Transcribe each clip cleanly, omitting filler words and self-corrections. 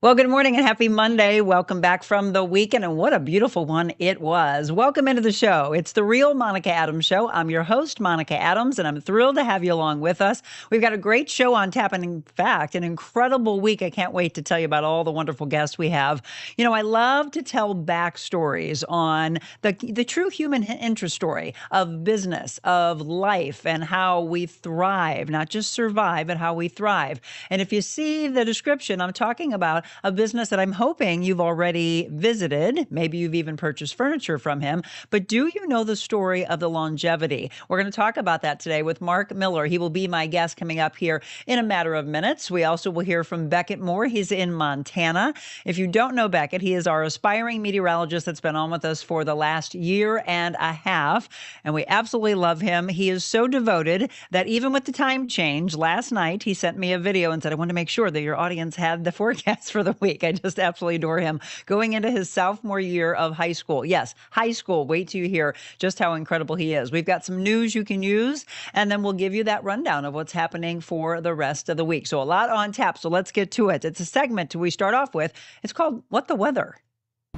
Well, good morning and happy Monday. Welcome back from the weekend, and what a beautiful one it was. Welcome into the show. It's the Real Monica Adams Show. I'm your host, Monica Adams, and I'm thrilled to have you along with us. We've got a great show on tap, and in fact, an incredible week. I can't wait to tell you about all the wonderful guests we have. You know, I love to tell backstories on the true human interest story of business, of life, and how we thrive, not just survive, but how we thrive. And if you see the description, I'm talking about a business that I'm hoping you've already visited. Maybe you've even purchased furniture from him. But do you know the story of the longevity? We're going to talk about that today with Mark Mueller. He will be my guest coming up here in a matter of minutes. We also will hear from Beckett Moore. He's in Montana. If you don't know Beckett, he is our aspiring meteorologist that's been on with us for the last year and a half. And we absolutely love him. He is so devoted that even with the time change, last night he sent me a video and said, I want to make sure that your audience had the forecast for the week. I just absolutely adore him. Going into his sophomore year of high school. Yes, high school. Wait till you hear just how incredible he is. We've got some news you can use, and then we'll give you that rundown of what's happening for the rest of the week. So a lot on tap. So let's get to it. It's a segment we start off with. It's called What the Weather.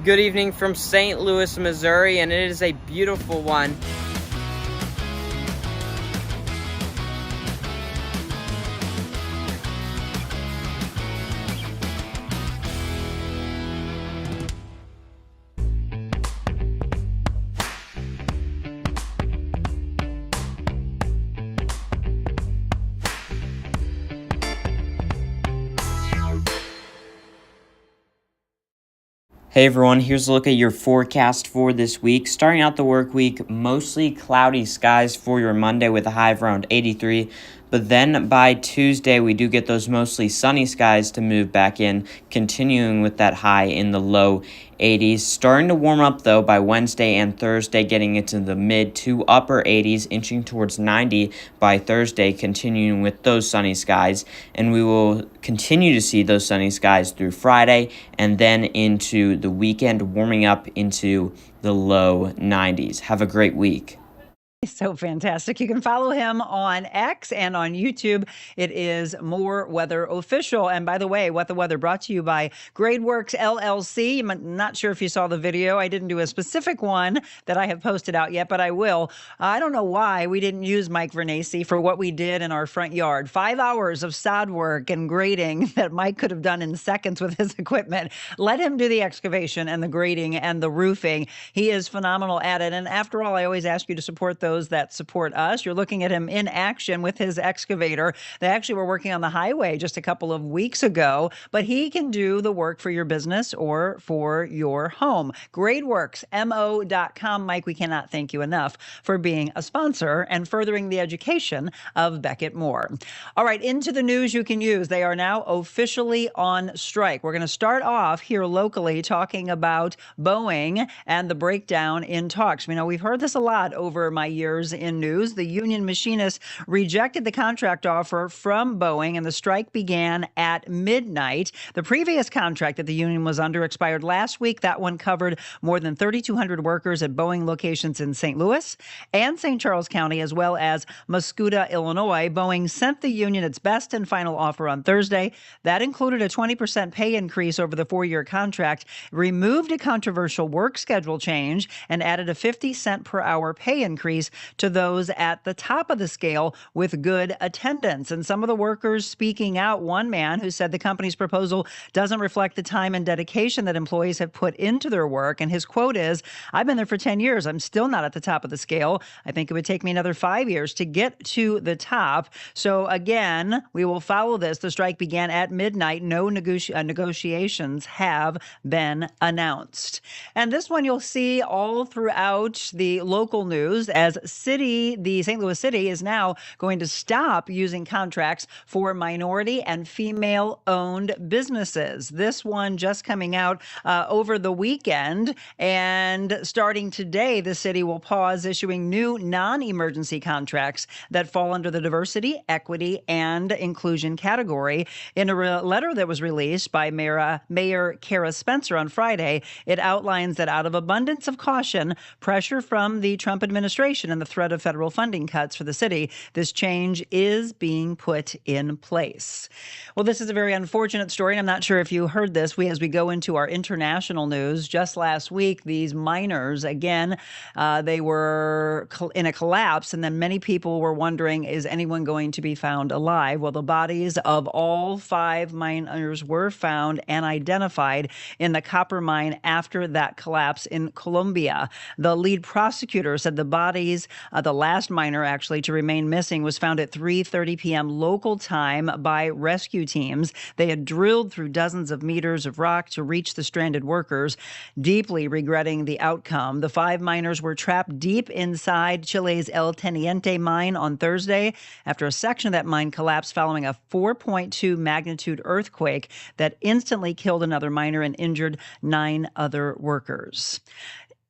Good evening from St. Louis, Missouri, and it is a beautiful one. Hey everyone, here's a look at your forecast for this week. Starting out the work week, mostly cloudy skies for your Monday with a high of around 83. But then by Tuesday, we do get those mostly sunny skies to move back in, continuing with that high in the low 80s. Starting to warm up, though, by Wednesday and Thursday, getting into the mid to upper 80s, inching towards 90 by Thursday, continuing with those sunny skies. And we will continue to see those sunny skies through Friday and then into the weekend, warming up into the low 90s. Have a great week. So fantastic. You can follow him on X and on YouTube. It is More Weather Official. And by the way, What the Weather brought to you by GradeWorks LLC. I'm not sure if you saw the video. I didn't do a specific one that I have posted out yet, but I will. I don't know why we didn't use Mike Vernacci for what we did in our front yard. 5 hours of sod work and grading that Mike could have done in seconds with his equipment. Let him do the excavation and the grading and the roofing. He is phenomenal at it. And after all, I always ask you to support those that support us. You're looking at him in action with his excavator. They actually were working on the highway just a couple of weeks ago, but he can do the work for your business or for your home. GradeWorksMO.com. Mike, we cannot thank you enough for being a sponsor and furthering the education of Beckett Moore. All right, into the news you can use. They are now officially on strike. We're going to start off here locally talking about Boeing and the breakdown in talks. You know, we've heard this a lot over my years in news. The union machinists rejected the contract offer from Boeing, and the strike began at midnight. The previous contract that the union was under expired last week. That one covered more than 3,200 workers at Boeing locations in St. Louis and St. Charles County, as well as Muscoda, Illinois. Boeing sent the union its best and final offer on Thursday. That included a 20% pay increase over the 4-year contract, removed a controversial work schedule change, and added a 50-cent per hour pay increase to those at the top of the scale with good attendance. And some of the workers speaking out, one man who said the company's proposal doesn't reflect the time and dedication that employees have put into their work. And his quote is, I've been there for 10 years. I'm still not at the top of the scale. I think it would take me another 5 years to get to the top. So again, we will follow this. The strike began at midnight. No negotiations have been announced. And this one you'll see all throughout the local news as the St. Louis City is now going to stop using contracts for minority and female-owned businesses. This one just coming out over the weekend, and starting today, the city will pause issuing new non-emergency contracts that fall under the diversity, equity, and inclusion category. In a letter that was released by Mayor Kara Spencer on Friday, it outlines that out of abundance of caution, pressure from the Trump administration inflation and the threat of federal funding cuts for the city, this change is being put in place. Well, this is a very unfortunate story, and I'm not sure if you heard this. As we go into our international news, just last week, these miners, again, they were in a collapse, and then many people were wondering, is anyone going to be found alive? Well, the bodies of all 5 miners were found and identified in the copper mine after that collapse in Colombia. The lead prosecutor said the bodies, the last miner actually to remain missing, was found at 3:30 p.m. local time by rescue teams. They had drilled through dozens of meters of rock to reach the stranded workers, deeply regretting the outcome. The 5 miners were trapped deep inside Chile's El Teniente mine on Thursday after a section of that mine collapsed following a 4.2 magnitude earthquake that instantly killed another miner and injured 9 other workers.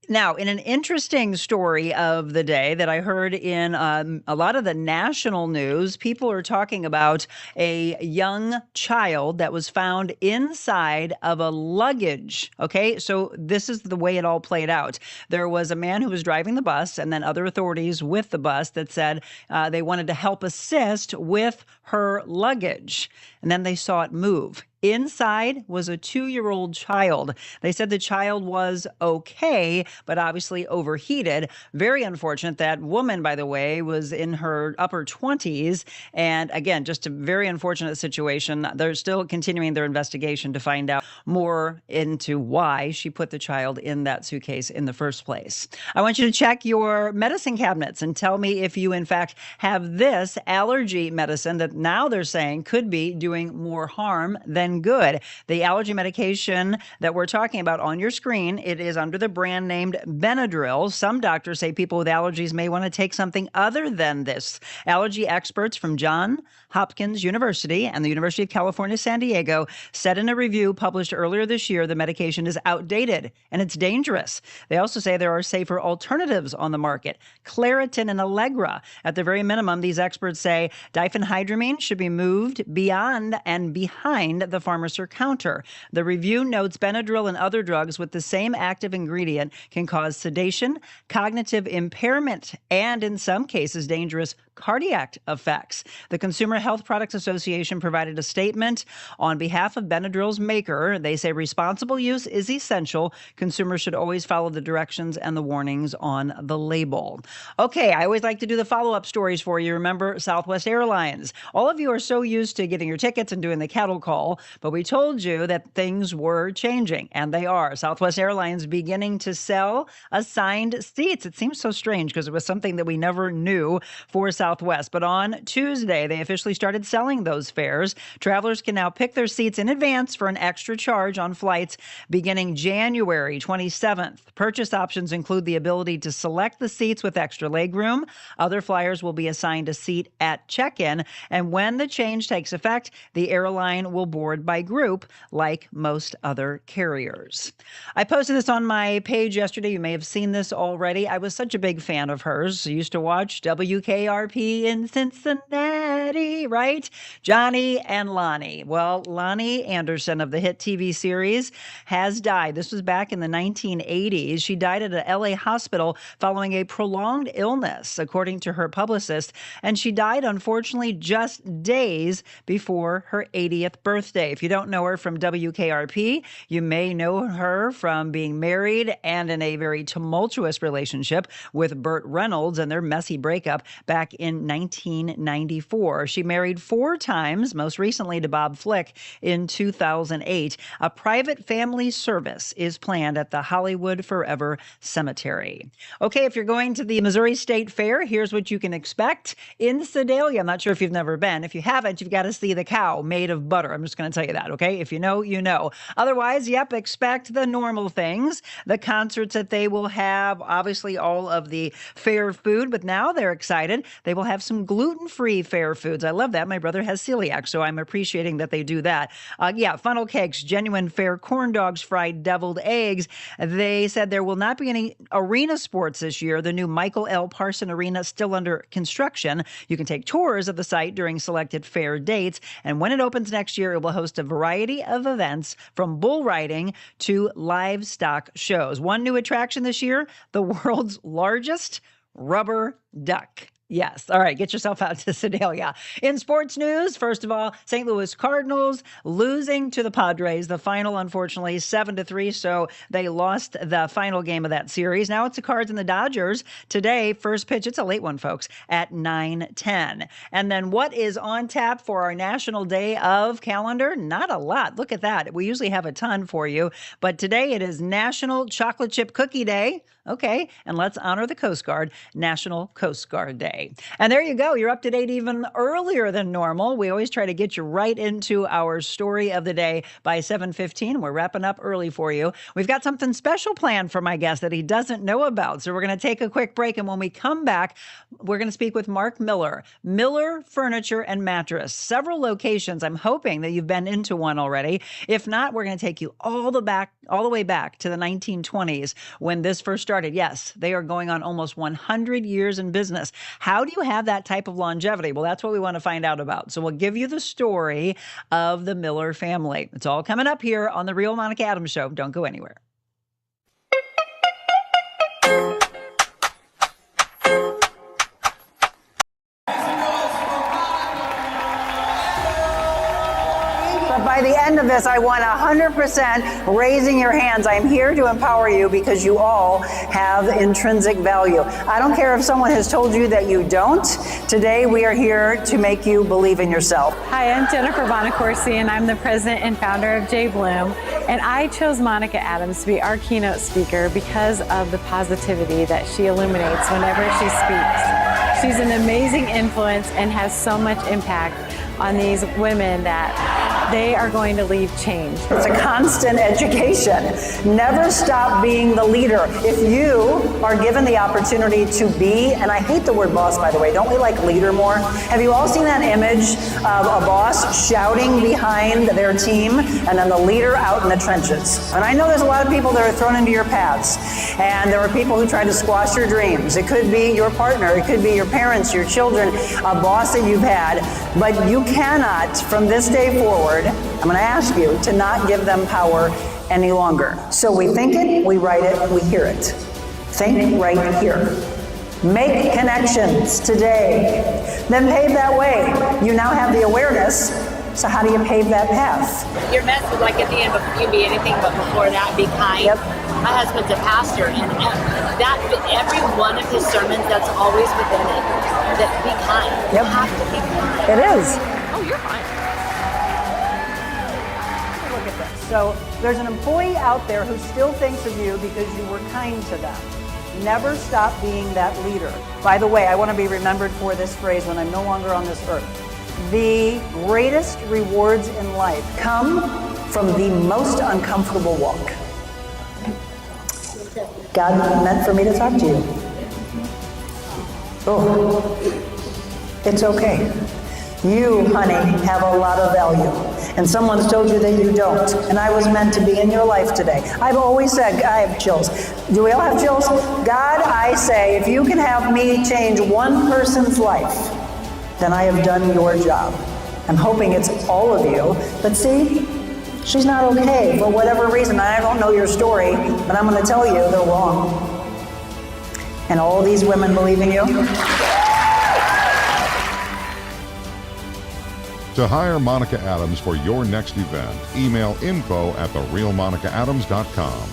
Now, in an interesting story of the day that I heard in a lot of the national news, people are talking about a young child that was found inside of a luggage. Okay, so this is the way it all played out. There was a man who was driving the bus, and then other authorities with the bus that said they wanted to help assist with her luggage. And then they saw it move. Inside was a 2-year-old child. They said the child was okay, but obviously overheated. Very unfortunate. That woman, by the way, was in her upper 20s. And again, just a very unfortunate situation. They're still continuing their investigation to find out more into why she put the child in that suitcase in the first place. I want you to check your medicine cabinets and tell me if you, in fact, have this allergy medicine that now they're saying could be doing more harm than good. The allergy medication that we're talking about on your screen, it is under the brand named Benadryl. Some doctors say people with allergies may want to take something other than this. Allergy experts from Johns Hopkins University and the University of California, San Diego said in a review published earlier this year the medication is outdated and it's dangerous. They also say there are safer alternatives on the market, Claritin and Allegra. At the very minimum, these experts say diphenhydramine should be moved beyond and behind the pharmacy counter. The review notes Benadryl and other drugs with the same active ingredient can cause sedation, cognitive impairment, and in some cases, dangerous cardiac effects. The Consumer Health Products Association provided a statement on behalf of Benadryl's maker. They say responsible use is essential. Consumers should always follow the directions and the warnings on the label. Okay, I always like to do the follow-up stories for you. Remember Southwest Airlines. All of you are so used to getting your tickets and doing the cattle call, but we told you that things were changing, and they are. Southwest Airlines beginning to sell assigned seats. It seems so strange because it was something that we never knew for Southwest. But on Tuesday, they officially started selling those fares. Travelers can now pick their seats in advance for an extra charge on flights beginning January 27th. Purchase options include the ability to select the seats with extra legroom. Other flyers will be assigned a seat at check-in. And when the change takes effect, the airline will board by group like most other carriers. I posted this on my page yesterday. You may have seen this already. I was such a big fan of hers. I used to watch WKRP in Cincinnati, right? Johnny and Lonnie. Well, Lonnie Anderson of the hit TV series has died. This was back in the 1980s. She died at a LA hospital following a prolonged illness, according to her publicist, and she died, unfortunately, just days before her 80th birthday. If you don't know her from WKRP, you may know her from being married and in a very tumultuous relationship with Burt Reynolds and their messy breakup back in 1994. She married 4 times, most recently to Bob Flick in 2008. A private family service is planned at the Hollywood Forever Cemetery. Okay, if you're going to the Missouri State Fair, here's what you can expect in Sedalia. I'm not sure if you've never been. If you haven't, you've got to see the cow made of butter. I'm just going to tell you that, okay? If you know, you know. Otherwise, yep, expect the normal things. The concerts that they will have, obviously all of the fair food, but now they're excited. They will have some gluten-free fair foods. I love that. My brother has celiac, so I'm appreciating that they do that. Funnel cakes, genuine fair corn dogs, fried deviled eggs. They said there will not be any arena sports this year. The new Michael L. Parson Arena is still under construction. You can take tours of the site during selected fair dates, and when it opens next year, it will host a variety of events from bull riding to livestock shows. One new attraction this year, the world's largest rubber duck. Yes. All right. Get yourself out to Sedalia. In sports news, first of all, St. Louis Cardinals losing to the Padres. The final, unfortunately, 7-3. So they lost the final game of that series. Now it's the Cards and the Dodgers. Today, first pitch. It's a late one, folks, at 9:10. And then what is on tap for our National Day of calendar? Not a lot. Look at that. We usually have a ton for you. But today it is National Chocolate Chip Cookie Day. Okay, and let's honor the Coast Guard, National Coast Guard Day. And there you go. You're up to date even earlier than normal. We always try to get you right into our story of the day by 7:15. We're wrapping up early for you. We've got something special planned for my guest that he doesn't know about. So we're going to take a quick break. And when we come back, we're going to speak with Mark Mueller, Mueller Furniture and Mattress. Several locations. I'm hoping that you've been into one already. If not, we're going to take you all the way back to the 1920s when this first started. Yes, they are going on almost 100 years in business. How do you have that type of longevity? Well, that's what we want to find out about. So we'll give you the story of the Mueller family. It's all coming up here on The Real Monica Adams Show. Don't go anywhere. By the end of this, I want 100% raising your hands. I'm here to empower you because you all have intrinsic value. I don't care if someone has told you that you don't. Today, we are here to make you believe in yourself. Hi, I'm Jennifer Bonacorsi, and I'm the president and founder of J. Bloom. And I chose Monica Adams to be our keynote speaker because of the positivity that she illuminates whenever she speaks. She's an amazing influence and has so much impact on these women that they are going to leave changed. It's a constant education. Never stop being the leader. If you are given the opportunity to be, and I hate the word boss, by the way, don't we like leader more? Have you all seen that image of a boss shouting behind their team and then the leader out in the trenches? And I know there's a lot of people that are thrown into your paths, and there are people who try to squash your dreams. It could be your partner, it could be your parents, your children, a boss that you've had, but you cannot, from this day forward, I'm going to ask you to not give them power any longer. So we think it, we write it, we hear it. Think right here. Make connections today. Then pave that way. You now have the awareness. So how do you pave that path? Your message, like at the end, you can be anything, but before that, be kind. Yep. My husband's a pastor, and that every one of his sermons, that's always within it. That be kind. Yep. You have to be kind. It is. Oh, you're fine. Look at this. So there's an employee out there who still thinks of you because you were kind to them. Never stop being that leader. By the way, I want to be remembered for this phrase when I'm no longer on this earth. The greatest rewards in life come from the most uncomfortable walk. God meant for me to talk to you. Oh, it's okay. You, honey, have a lot of value. And someone's told you that you don't. And I was meant to be in your life today. I've always said, I have chills. Do we all have chills? God, I say, if you can have me change one person's life, then I have done your job. I'm hoping it's all of you. But see, she's not okay for whatever reason. I don't know your story, but I'm going to tell you they're wrong. And all these women believe in you. To hire Monica Adams for your next event, email info@TheRealMonicaAdams.com.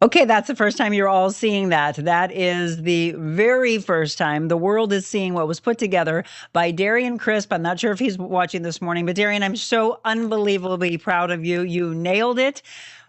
Okay, that's the first time you're all seeing that. That is the very first time the world is seeing what was put together by Darian Crisp. I'm not sure if he's watching this morning, but Darian, I'm so unbelievably proud of you. You nailed it.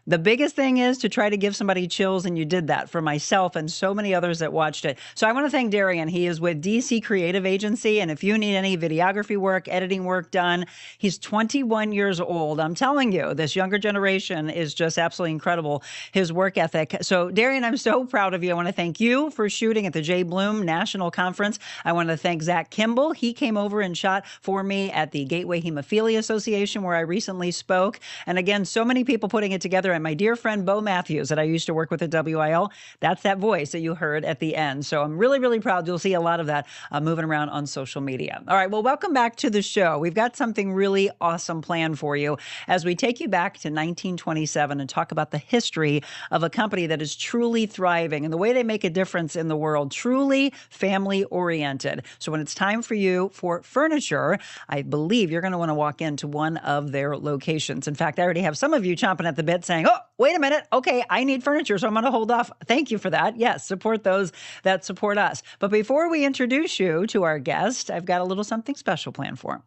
The biggest thing is to try to give somebody chills, and you did that for myself and so many others that watched it. So I want to thank Darian. He is with DC Creative Agency, and if you need any videography work, editing work done, he's 21 years old. I'm telling you, this younger generation is just absolutely incredible, his work ethic. So Darian, I'm so proud of you. I want to thank you for shooting at the J. Bloom National Conference. I want to thank Zach Kimball. He came over and shot for me at the Gateway Hemophilia Association, where I recently spoke. And again, so many people putting it together. together. And my dear friend Bo Matthews that I used to work with at WIL, that's that voice that you heard at the end. So I'm really, really proud. You'll see a lot of that moving around on social media. All right, well, welcome back to the show. We've got something really awesome planned for you as we take you back to 1927 and talk about the history of a company that is truly thriving and the way they make a difference in the world, truly family oriented. So when it's time for you for furniture, I believe you're going to want to walk into one of their locations. In fact, I already have some of you chomping at the bit saying, oh, wait a minute. Okay, I need furniture, so I'm going to hold off. Thank you for that. Yes, support those that support us. But before we introduce you to our guest, I've got a little something special planned for him.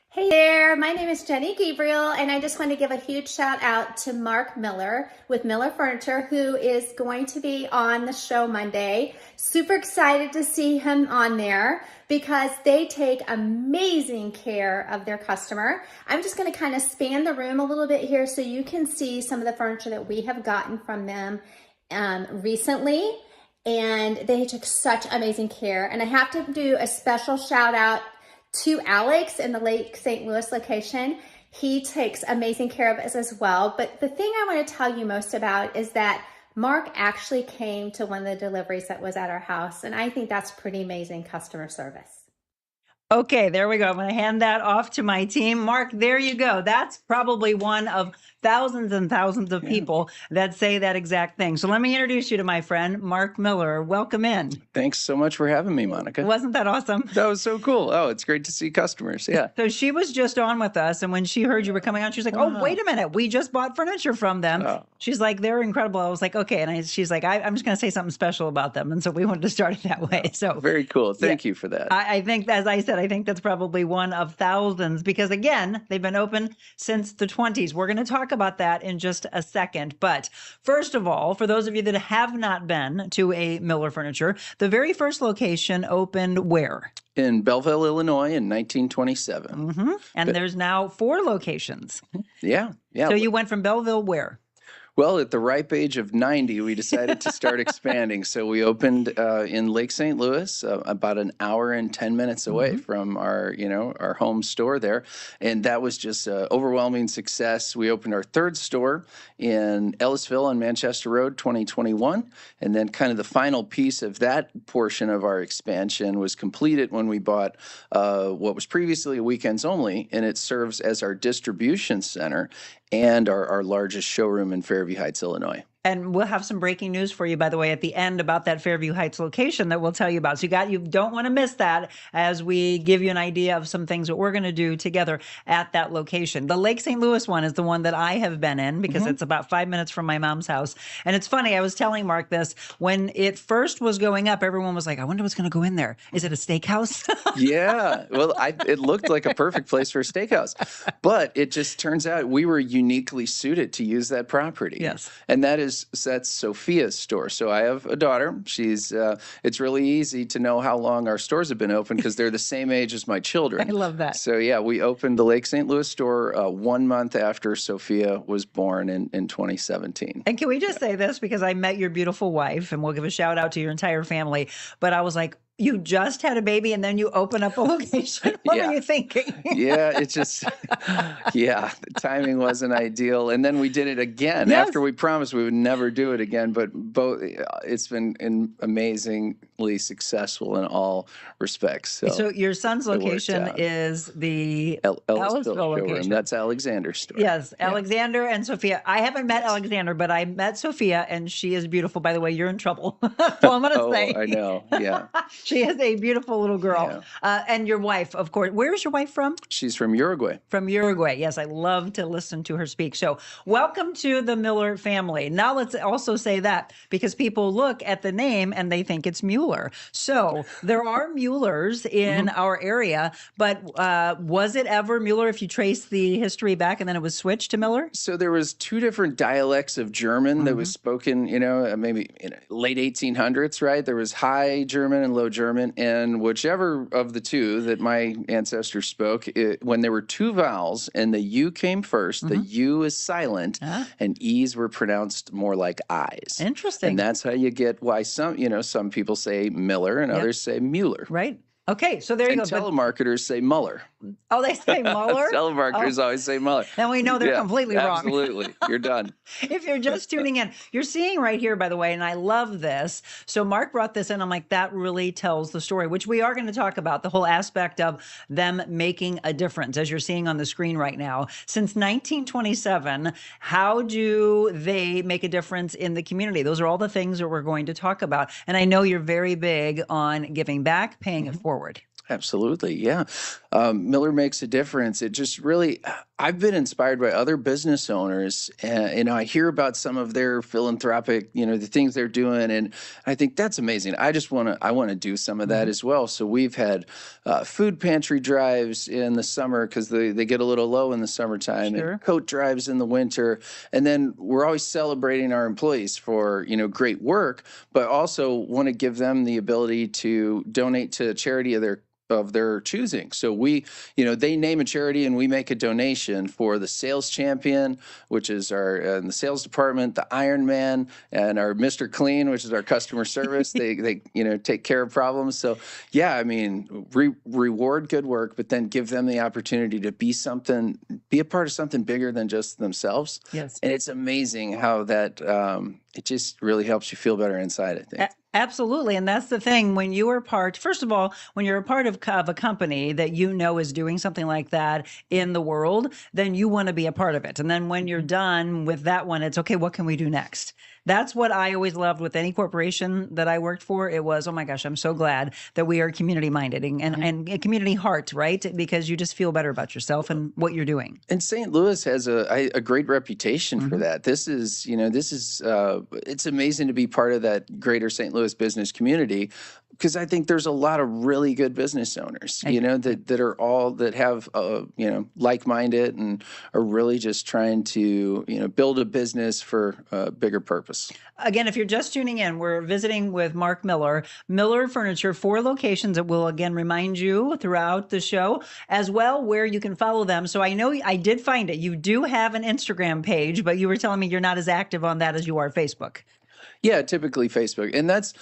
Hey there, my name is Jenny Gabriel, and I just want to give a huge shout out to Mark Mueller with Mueller Furniture, who is going to be on the show Monday. Super excited to see him on there because they take amazing care of their customer. I'm just going to kind of span the room a little bit here so you can see some of the furniture that we have gotten from them recently, and they took such amazing care. And I have to do a special shout out to Alex in the Lake St. Louis location. He takes amazing care of us as well. But the thing I want to tell you most about is that Mark actually came to one of the deliveries that was at our house. And I think that's pretty amazing customer service. Okay, there we go. I'm going to hand that off to my team. Mark, there you go. That's probably one of thousands and thousands of people that say that exact thing. So let me introduce you to my friend, Mark Mueller. Welcome in. Thanks so much for having me, Monica. Wasn't that awesome? That was so cool. Oh, it's great to see customers. Yeah. So she was just on with us, and when she heard you were coming on, she's like, oh, wait a minute. We just bought furniture from them. Oh. She's like, they're incredible. I was like, okay. And she's like, I'm just going to say something special about them. And so we wanted to start it that way. So very cool. Thank you for that. I think, as I said, I think that's probably one of thousands because, again, they've been open since the 20s. We're going to talk about that in just a second. But first of all, for those of you that have not been to a Mueller Furniture, the very first location opened where? In Belleville, Illinois in 1927. Mm-hmm. And there's now 4 locations. Yeah. Yeah. So you went from Belleville where? Well, at the ripe age of 90, we decided to start expanding. So we opened in Lake St. Louis, about an hour and 10 minutes away from our home store there. And that was just overwhelming success. We opened our 3rd store in Ellisville on Manchester Road, 2021. And then kind of the final piece of that portion of our expansion was completed when we bought what was previously a weekends only, and it serves as our distribution center and our largest showroom in Fairview Heights, Illinois. And we'll have some breaking news for you, by the way, at the end about that Fairview Heights location that we'll tell you about. So you don't want to miss that as we give you an idea of some things that we're going to do together at that location. The Lake St. Louis one is the one that I have been in because it's about 5 minutes from my mom's house. And it's funny, I was telling Mark this, when it first was going up, everyone was like, I wonder what's going to go in there. Is it a steakhouse? Yeah. Well, it looked like a perfect place for a steakhouse. But it just turns out we were uniquely suited to use that property. Yes. And that's Sophia's store. So I have a daughter. She's it's really easy to know how long our stores have been open because they're the same age as my children. I love that. So yeah, we opened the Lake St. Louis store 1 month after Sophia was born in 2017. And can we just say this, because I met your beautiful wife, and we'll give a shout out to your entire family, but I was like, you just had a baby and then you open up a location. What were you thinking? Yeah, it just, the timing wasn't ideal. And then we did it again after we promised we would never do it again. But it's been amazingly successful in all respects. So your son's location is the Ellisville location. That's Alexander's store. Yes, Alexander and Sophia. I haven't met Alexander, but I met Sophia, and she is beautiful. By the way, you're in trouble. So I'm going to say. I know, yeah. She is a beautiful little girl. And your wife, of course. Where is your wife from? She's from Uruguay. From Uruguay. Yes, I love to listen to her speak. So welcome to the Mueller family. Now let's also say that because people look at the name and they think it's Mueller. So there are Muellers in our area, but was it ever Mueller if you trace the history back and then it was switched to Mueller? So there was 2 different dialects of German that was spoken, maybe in late 1800s, right? There was High German and Low German, and whichever of the 2 that my ancestors spoke, when there were 2 vowels and the U came first, the U is silent and E's were pronounced more like I's. Interesting. And that's how you get why some people say Miller and others say Mueller. Right. Okay, so there you And go. telemarketers say Mueller. Oh, they say Mueller? Telemarketers always say Mueller. Then we know they're completely wrong. Absolutely. You're done. If you're just tuning in, you're seeing right here, by the way, and I love this. So Mark brought this in. I'm like, that really tells the story, which we are going to talk about, the whole aspect of them making a difference, as you're seeing on the screen right now. Since 1927, how do they make a difference in the community? Those are all the things that we're going to talk about. And I know you're very big on giving back, paying it forward. Absolutely. Yeah. Miller makes a difference. It just really, I've been inspired by other business owners, and I hear about some of their philanthropic, the things they're doing. And I think that's amazing. I want to do some of that as well. So we've had food pantry drives in the summer because they get a little low in the summertime, and coat drives in the winter. And then we're always celebrating our employees for, great work, but also want to give them the ability to donate to a charity of their choosing. So we, they name a charity and we make a donation for the sales champion, which is our in the sales department, the Iron Man, and our Mr. Clean, which is our customer service. They take care of problems. So yeah, I mean, reward good work, but then give them the opportunity to be a part of something bigger than just themselves. Yes. And it's amazing how that it just really helps you feel better inside, I think. Absolutely. And that's the thing. When you are first of all, when you're a part of a company that is doing something like that in the world, then you want to be a part of it. And then when you're done with that one, it's okay, what can we do next? That's what I always loved with any corporation that I worked for. It was, oh my gosh, I'm so glad that we are community minded and a community heart, right? Because you just feel better about yourself and what you're doing. And St. Louis has a great reputation for that. This is it's amazing to be part of that greater St. Louis business community, because I think there's a lot of really good business owners, that have like-minded and are really just trying to build a business for a bigger purpose. Again, if you're just tuning in, we're visiting with Mark Miller, Mueller Furniture, 4 locations that will again remind you throughout the show, as well where you can follow them. So I know I did find it. You do have an Instagram page, but you were telling me you're not as active on that as you are Facebook. Yeah, typically Facebook. And that's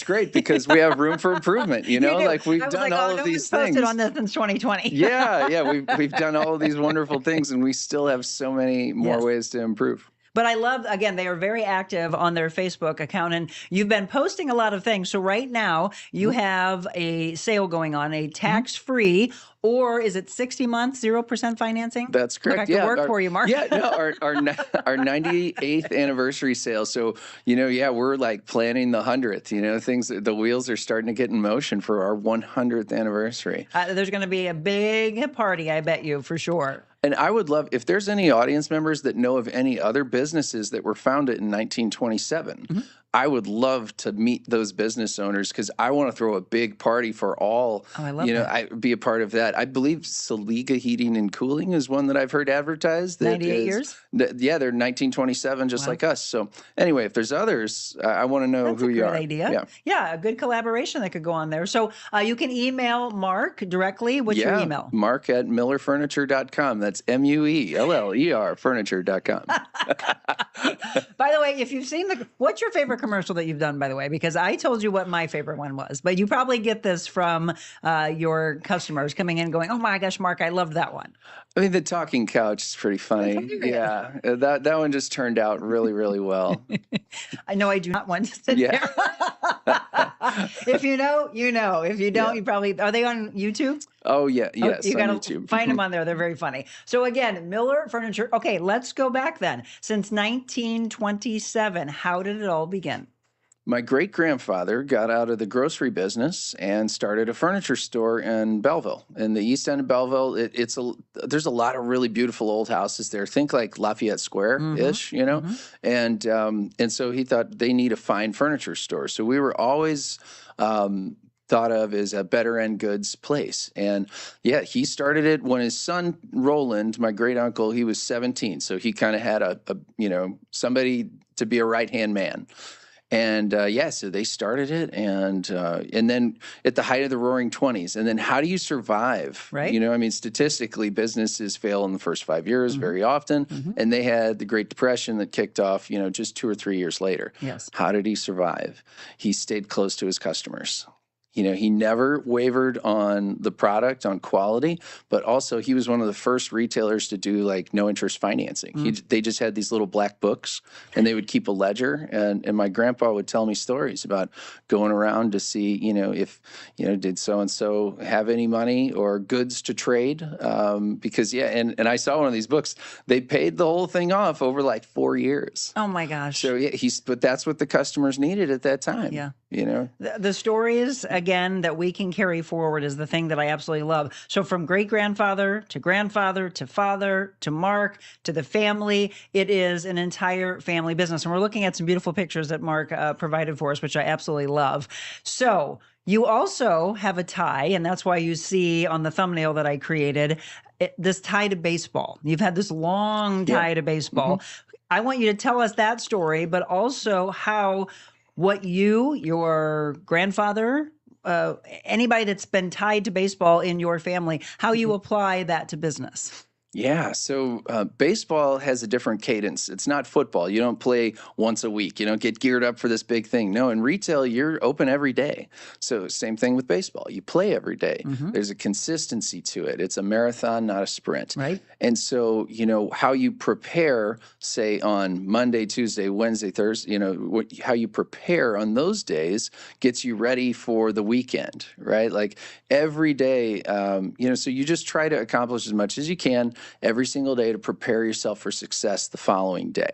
great because we have room for improvement, we've done all of these things. Posted on this since 2020. Yeah, we've done all of these wonderful things, and we still have so many more ways to improve. But I love, again, they are very active on their Facebook account, and you've been posting a lot of things. So right now you have a sale going on, a tax-free, or is it 60 months, 0% financing? That's correct. I can work for you, Mark. Yeah, no, our 98th anniversary sale. So, we're like planning the 100th, the wheels are starting to get in motion for our 100th anniversary. There's going to be a big party, I bet you, for sure. And I would love, if there's any audience members that know of any other businesses that were founded in 1927, I would love to meet those business owners because I want to throw a big party for all. Oh, I love that. I be a part of that. I believe Saliga Heating and Cooling is one that I've heard advertised. 98 years? Yeah, they're 1927, just like us. So anyway, if there's others, I want to know who you are. That's a good idea. Yeah, a good collaboration that could go on there. So you can email Mark directly. What's your email? Mark@MuellerFurniture.com. That's MUELLER Furniture.com. By the way, if you've seen what's your favorite commercial that you've done, by the way? Because I told you what my favorite one was, but you probably get this from your customers coming in going, oh my gosh, Mark, I loved that one. I mean, the talking couch is pretty funny. Yeah, that one just turned out really, really well. I know I do not want to sit there. If you know, you know. If you don't, you probably, are they on YouTube? Oh, yeah. Yes, you on gotta YouTube. Find them on there. They're very funny. So again, Mueller Furniture. Okay, let's go back then. Since 1927, how did it all begin? My great-grandfather got out of the grocery business and started a furniture store in Belleville, in the east end of Belleville. There's a lot of really beautiful old houses there. Think like Lafayette Square-ish, And so he thought they need a fine furniture store. So we were always thought of as a better end goods place. And yeah, he started it when his son Roland, my great uncle, he was 17. So he kind of had somebody to be a right-hand man. And so they started it, and then at the height of the Roaring 20s, and then how do you survive? Right. Statistically, businesses fail in the first 5 years very often, and they had the Great Depression that kicked off, just 2 or 3 years later. Yes. How did he survive? He stayed close to his customers. he never wavered on the product, on quality, but also he was one of the first retailers to do like no interest financing. They just had these little black books, and they would keep a ledger. And my grandpa would tell me stories about going around to see, if, did so-and-so have any money or goods to trade? Because, and I saw one of these books. They paid the whole thing off over like 4 years. Oh my gosh. So but that's what the customers needed at that time. Yeah. The stories, again, that we can carry forward is the thing that I absolutely love. So from great-grandfather to father to Mark to the family, it is an entire family business. And we're looking at some beautiful pictures that Mark provided for us, which I absolutely love. So you also have a tie, and that's why you see on the thumbnail that I created this tie to baseball. You've had this long tie to baseball. I want you to tell us that story, but also how what your grandfather, anybody that's been tied to baseball in your family, how you apply that to business. Yeah, so baseball has a different cadence. It's not football. You don't play once a week. You don't get geared up for this big thing. No, in retail, you're open every day. So same thing with baseball. You play every day. There's a consistency to it. It's a marathon, not a sprint. Right. And so, how you prepare, say on Monday, Tuesday, Wednesday, Thursday, how you prepare on those days gets you ready for the weekend, right? Like every day, so you just try to accomplish as much as you can every single day to prepare yourself for success the following day.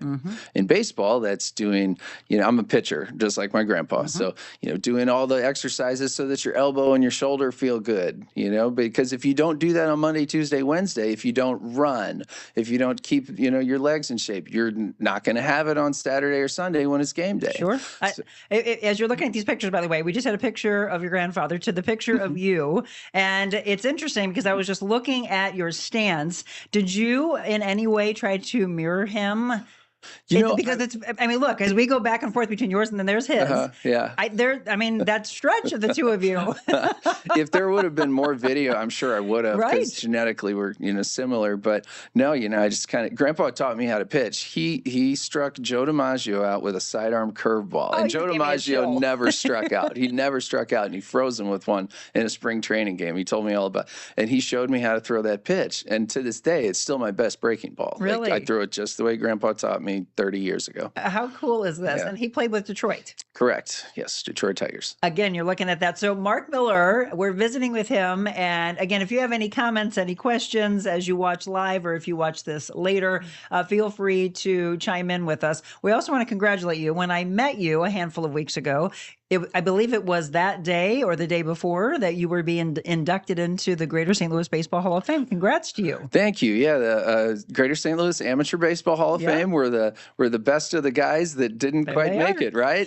In baseball, that's doing, I'm a pitcher, just like my grandpa. So, doing all the exercises so that your elbow and your shoulder feel good, because if you don't do that on Monday, Tuesday, Wednesday, if you don't run, if you don't keep, your legs in shape, you're not going to have it on Saturday or Sunday when it's game day. Sure. As you're looking at these pictures, by the way, we just had a picture of your grandfather to the picture of you. And it's interesting because I was just looking at your stance. Did you in any way try to mirror him? Look, as we go back and forth between yours and then there's his. That stretch of the two of you. If there would have been more video, I'm sure I would have, because genetically we're, similar. But no, I just Grandpa taught me how to pitch. He struck Joe DiMaggio out with a sidearm curveball. And Joe DiMaggio never struck out. He never struck out, and he froze him with one in a spring training game. He told me all about it. And he showed me how to throw that pitch. And to this day, it's still my best breaking ball. Really? I throw it just the way Grandpa taught me 30 years ago. How cool is this? Yeah. And he played with Detroit. Correct. Yes, Detroit Tigers. Again, you're looking at that. So Mark Miller, we're visiting with him. And again, if you have any comments, any questions as you watch live or if you watch this later, feel free to chime in with us. We also want to congratulate you. When I met you a handful of weeks ago, I believe it was that day or the day before that you were being inducted into the Greater St. Louis Baseball Hall of Fame. Congrats to you. Thank you. Yeah, the Greater St. Louis Amateur Baseball Hall of Fame. We're the best of the guys that didn't quite make it, right?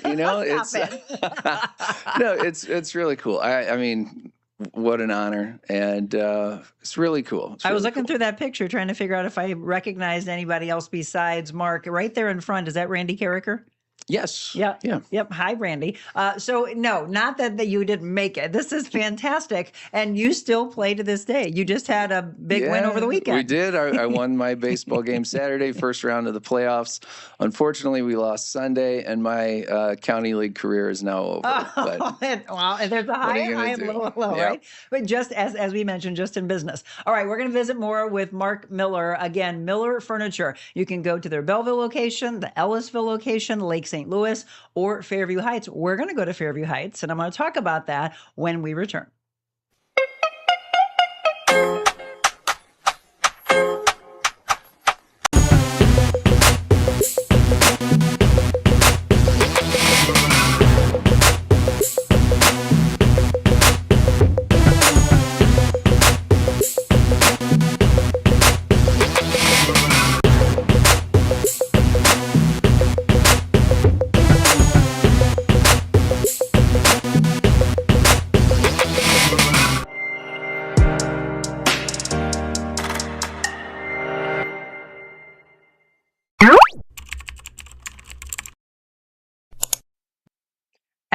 It's really cool. I mean, what an honor, and it's really cool. I was looking through that picture trying to figure out if I recognized anybody else besides Mark. Right there in front, is that Randy Carricker? Yes. Yeah. Yep. Hi, Randy. So no, not that you didn't make it. This is fantastic. And you still play to this day. You just had a big win over the weekend. We did. I won my baseball game Saturday, first round of the playoffs. Unfortunately, we lost Sunday, and my county league career is now over. And there's a high and low, right? But just as we mentioned, just in business. All right, we're going to visit more with Mark Miller. Again, Mueller Furniture. You can go to their Belleville location, the Ellisville location, Lake St. Louis, or Fairview Heights. We're going to go to Fairview Heights, and I'm going to talk about that when we return.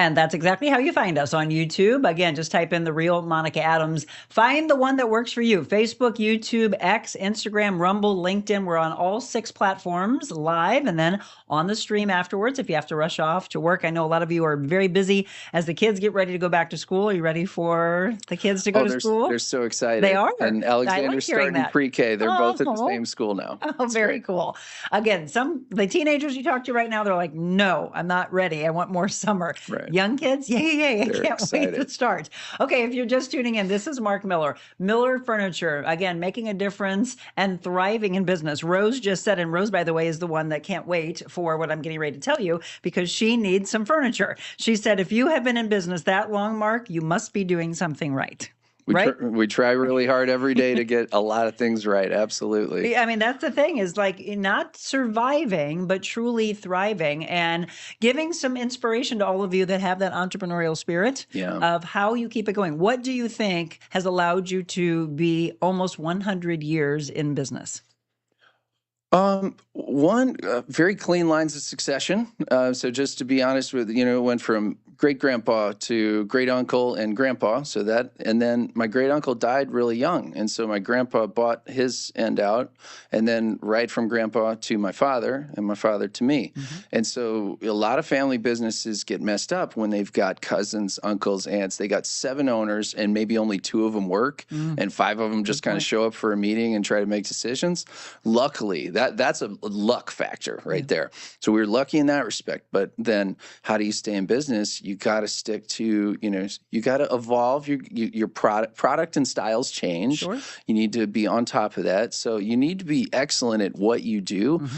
And that's exactly how you find us on YouTube. Again, just type in The Real Monica Adams. Find the one that works for you. Facebook, YouTube, X, Instagram, Rumble, LinkedIn. We're on all 6 platforms live and then on the stream afterwards if you have to rush off to work. I know a lot of you are very busy as the kids get ready to go back to school. Are you ready for the kids to go to school? They're so excited. They are. And Alexander's starting pre-K. They're both at the same school now. Oh, very cool. Again, the teenagers you talk to right now, they're like, no, I'm not ready. I want more summer. Right. Young kids, yay. I can't wait to start. Okay, if you're just tuning in, this is Mark Miller. Mueller Furniture, again, making a difference and thriving in business. Rose just said, and Rose, by the way, is the one that can't wait for what I'm getting ready to tell you because she needs some furniture. She said, if you have been in business that long, Mark, you must be doing something right. We try really hard every day to get a lot of things right. Absolutely. I mean, that's the thing is like not surviving, but truly thriving and giving some inspiration to all of you that have that entrepreneurial spirit of how you keep it going. What do you think has allowed you to be almost 100 years in business? One, very clean lines of succession. So just to be honest with, it went from great grandpa to great uncle and grandpa. And then my great uncle died really young. And so my grandpa bought his end out, and then right from grandpa to my father and my father to me. And so a lot of family businesses get messed up when they've got cousins, uncles, aunts. They got 7 owners and maybe only 2 of them work and 5 of them just kind of show up for a meeting and try to make decisions. Luckily, that's a luck factor right there. So we were lucky in that respect. But then how do you stay in business? You got to stick to, you got to evolve. Your product and styles change. Sure. You need to be on top of that. So you need to be excellent at what you do.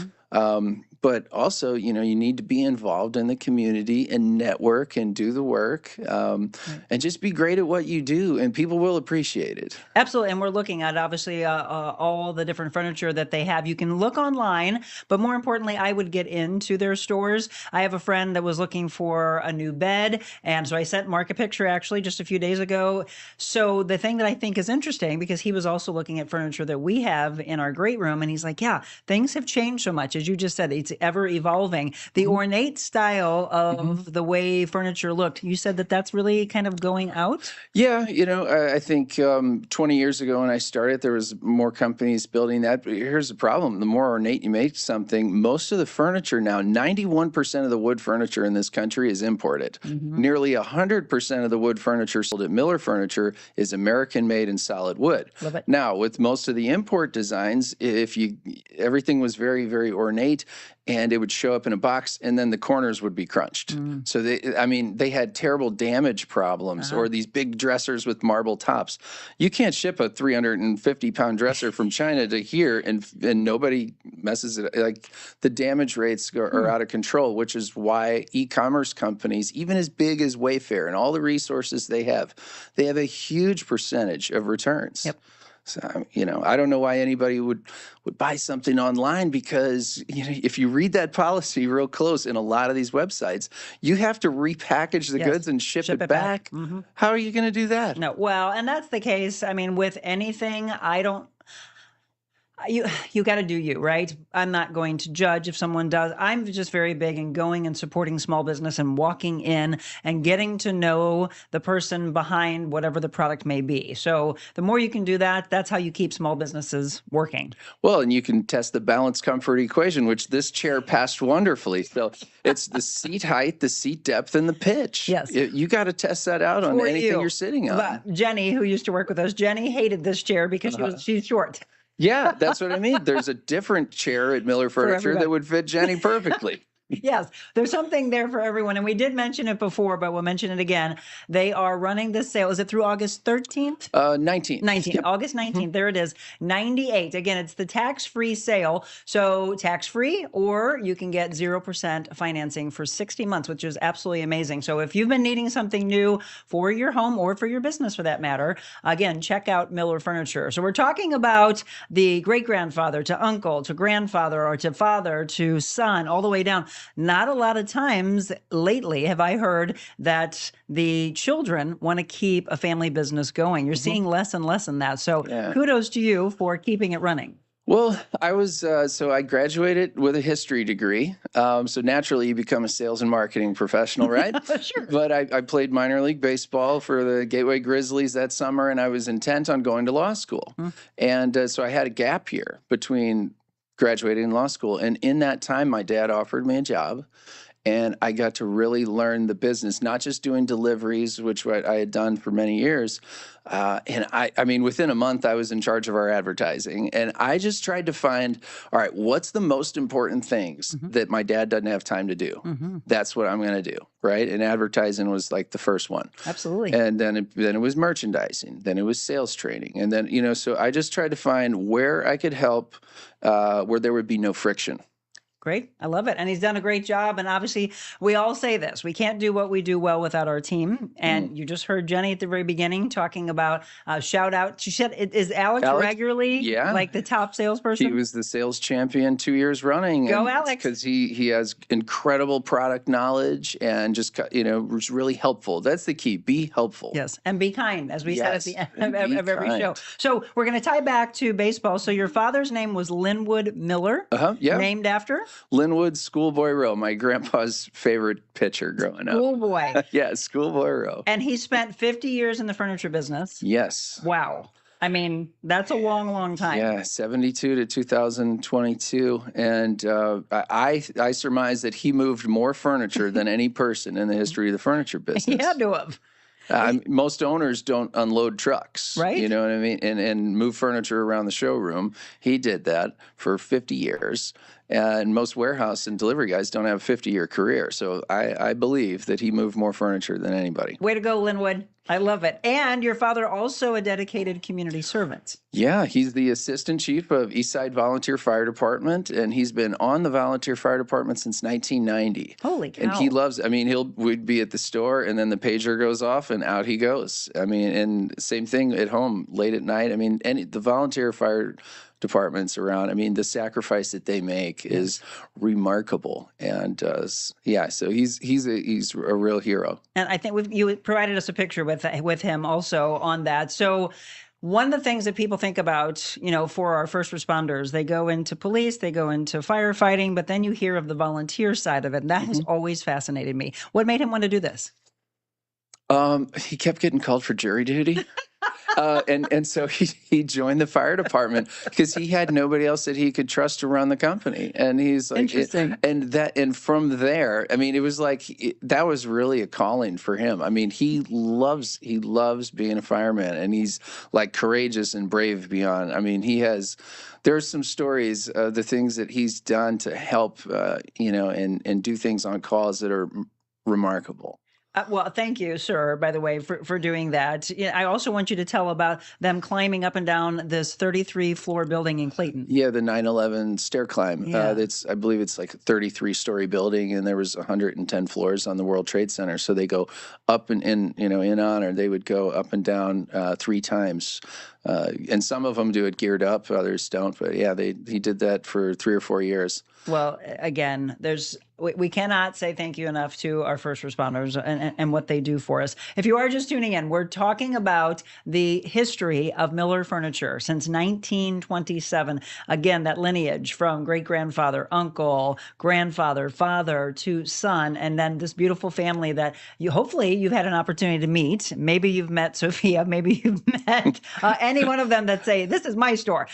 But also, you need to be involved in the community and network and do the work and just be great at what you do, and people will appreciate it. Absolutely. And we're looking at, obviously, all the different furniture that they have. You can look online, but more importantly, I would get into their stores. I have a friend that was looking for a new bed, and so I sent Mark a picture, actually, just a few days ago. So the thing that I think is interesting, because he was also looking at furniture that we have in our great room, and he's like, yeah, things have changed so much. As you just said, it's ever evolving. The ornate style of the way furniture looked, you said that that's really kind of going out? Yeah, I think 20 years ago when I started, there was more companies building that. But here's the problem. The more ornate you make something, most of the furniture now, 91% of the wood furniture in this country is imported. Nearly 100% of the wood furniture sold at Mueller Furniture is American-made and solid wood. Love it. Now, with most of the import designs, everything was very, very ornate, and it would show up in a box, and then the corners would be crunched. So they had terrible damage problems, or these big dressers with marble tops. You can't ship a 350-pound dresser from China to here, and nobody messes it. Like, the damage rates are out of control, which is why e-commerce companies, even as big as Wayfair and all the resources they have a huge percentage of returns. Yep. So, I don't know why anybody would buy something online, because, if you read that policy real close in a lot of these websites, you have to repackage the goods and ship it back. How are you going to do that? No, well, and that's the case. I mean, with anything, you got to do you, right? I'm not going to judge if someone does. I'm just very big in going and supporting small business and walking in and getting to know the person behind whatever the product may be. So the more you can do that, that's how you keep small businesses working. Well, and you can test the balance comfort equation, which this chair passed wonderfully. So it's the seat height, the seat depth, and the pitch. Yes. You got to test that out on anything you're sitting on. But Jenny, who used to work with us, Jenny hated this chair because she's short. Yeah, that's what I mean. There's a different chair at Mueller Furniture that would fit Jenny perfectly. Yes, there's something there for everyone. And we did mention it before, but we'll mention it again. They are running this sale. Is it through August 13th? 19th. 19th. Yep. August 19th. There it is. 98. Again, it's the tax-free sale. So tax-free, or you can get 0% financing for 60 months, which is absolutely amazing. So if you've been needing something new for your home or for your business for that matter, again, check out Mueller Furniture. So we're talking about the great-grandfather to uncle to grandfather or to father to son, all the way down. Not a lot of times lately have I heard that the children want to keep a family business going. You're seeing less and less in that. So kudos to you for keeping it running. Well, I was so I graduated with a history degree. So naturally, you become a sales and marketing professional, right? Sure. But I played minor league baseball for the Gateway Grizzlies that summer, and I was intent on going to law school. And so I had a gap year between graduating and law school. And in that time, my dad offered me a job. And I got to really learn the business, not just doing deliveries, which I had done for many years. And I mean, within a month, I was in charge of our advertising. And I just tried to find, all right, what's the most important things that my dad doesn't have time to do? That's what I'm going to do, right? And advertising was like the first one. Absolutely. And then it was merchandising. Then it was sales training. And then, so I just tried to find where I could help, where there would be no friction. Great. I love it. And he's done a great job. And obviously, we all say this. We can't do what we do well without our team. And you just heard Jenny at the very beginning talking about shout out. She said, is Alex regularly like the top salesperson? He was the sales champion 2 years running. Go, Alex. Because he has incredible product knowledge and just, was really helpful. That's the key. Be helpful. Yes. And be kind, as we said at the end of every show. So we're going to tie back to baseball. So your father's name was Linwood Miller. Yeah. Named after? Linwood Schoolboy Rowe, my grandpa's favorite pitcher growing up. Schoolboy. Yeah, Schoolboy Rowe. And he spent 50 years in the furniture business. Yes. Wow. I mean, that's a long, long time. Yeah, 72 to 2022. And I surmise that he moved more furniture than any person in the history of the furniture business. He had to have. Most owners don't unload trucks, right? You know what I mean? And move furniture around the showroom. He did that for 50 years. And most warehouse and delivery guys don't have a 50-year career. So I believe that he moved more furniture than anybody. Way to go, Linwood. I love it. And your father also a dedicated community servant. Yeah, he's the assistant chief of Eastside Volunteer Fire Department, and he's been on the volunteer fire department since 1990. Holy cow. And he loves, we'd be at the store, and then the pager goes off, and out he goes. And same thing at home, late at night. The volunteer fire departments around, the sacrifice that they make is remarkable. And so he's a real hero. And I think you provided us a picture with him also on that. So one of the things that people think about, for our first responders, they go into police, they go into firefighting, but then you hear of the volunteer side of it. And that has always fascinated me. What made him want to do this? He kept getting called for jury duty. And so he joined the fire department because he had nobody else that he could trust to run the company. And he's like, interesting. And from there, it was like that was really a calling for him. He loves being a fireman, and he's like courageous and brave beyond. There's some stories of the things that he's done to help, and do things on calls that are remarkable. Well, thank you, sir, by the way, for doing that. I also want you to tell about them climbing up and down this 33-floor building in Clayton. Yeah, the 9/11 stair climb. Yeah. I believe it's like a 33-story building, and there was 110 floors on the World Trade Center. So they go up and in honor, they would go up and down 3 times. And some of them do it geared up, others don't. But yeah, he did that for 3 or 4 years. Well, again, we cannot say thank you enough to our first responders and what they do for us. If you are just tuning in, we're talking about the history of Mueller Furniture since 1927. Again, that lineage from great-grandfather, uncle, grandfather, father to son, and then this beautiful family that hopefully you've had an opportunity to meet. Maybe you've met Sophia. Maybe you've met any one of them that say, this is my store.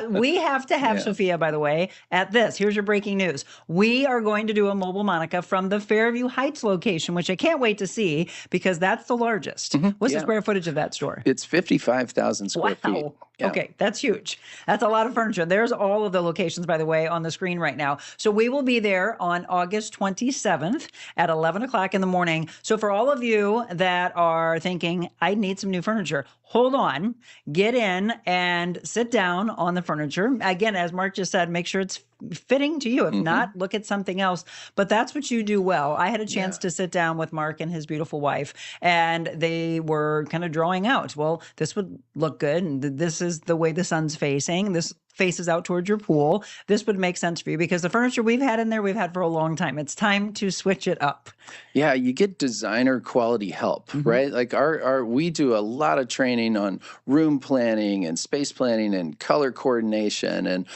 We have to have Sophia, by the way, at this. Here's your breaking news. We are going to do a Mobile Monica from the Fairview Heights location, which I can't wait to see because that's the largest. What's the square footage of that store? It's 55,000 square feet. Yeah. Okay, that's huge. That's a lot of furniture. There's all of the locations, by the way, on the screen right now. So we will be there on August 27th at 11 o'clock in the morning. So for all of you that are thinking, I need some new furniture, hold on, get in and sit down on the furniture. Again, as Mark just said, make sure it's fitting to you. If not, look at something else. But that's what you do well. I had a chance to sit down with Mark and his beautiful wife, and they were kind of drawing out, well, this would look good, and this is the way the sun's facing. This faces out towards your pool, this would make sense for you because the furniture we've had in there, we've had for a long time. It's time to switch it up. Yeah, you get designer quality help, right? Like we do a lot of training on room planning and space planning and color coordination, and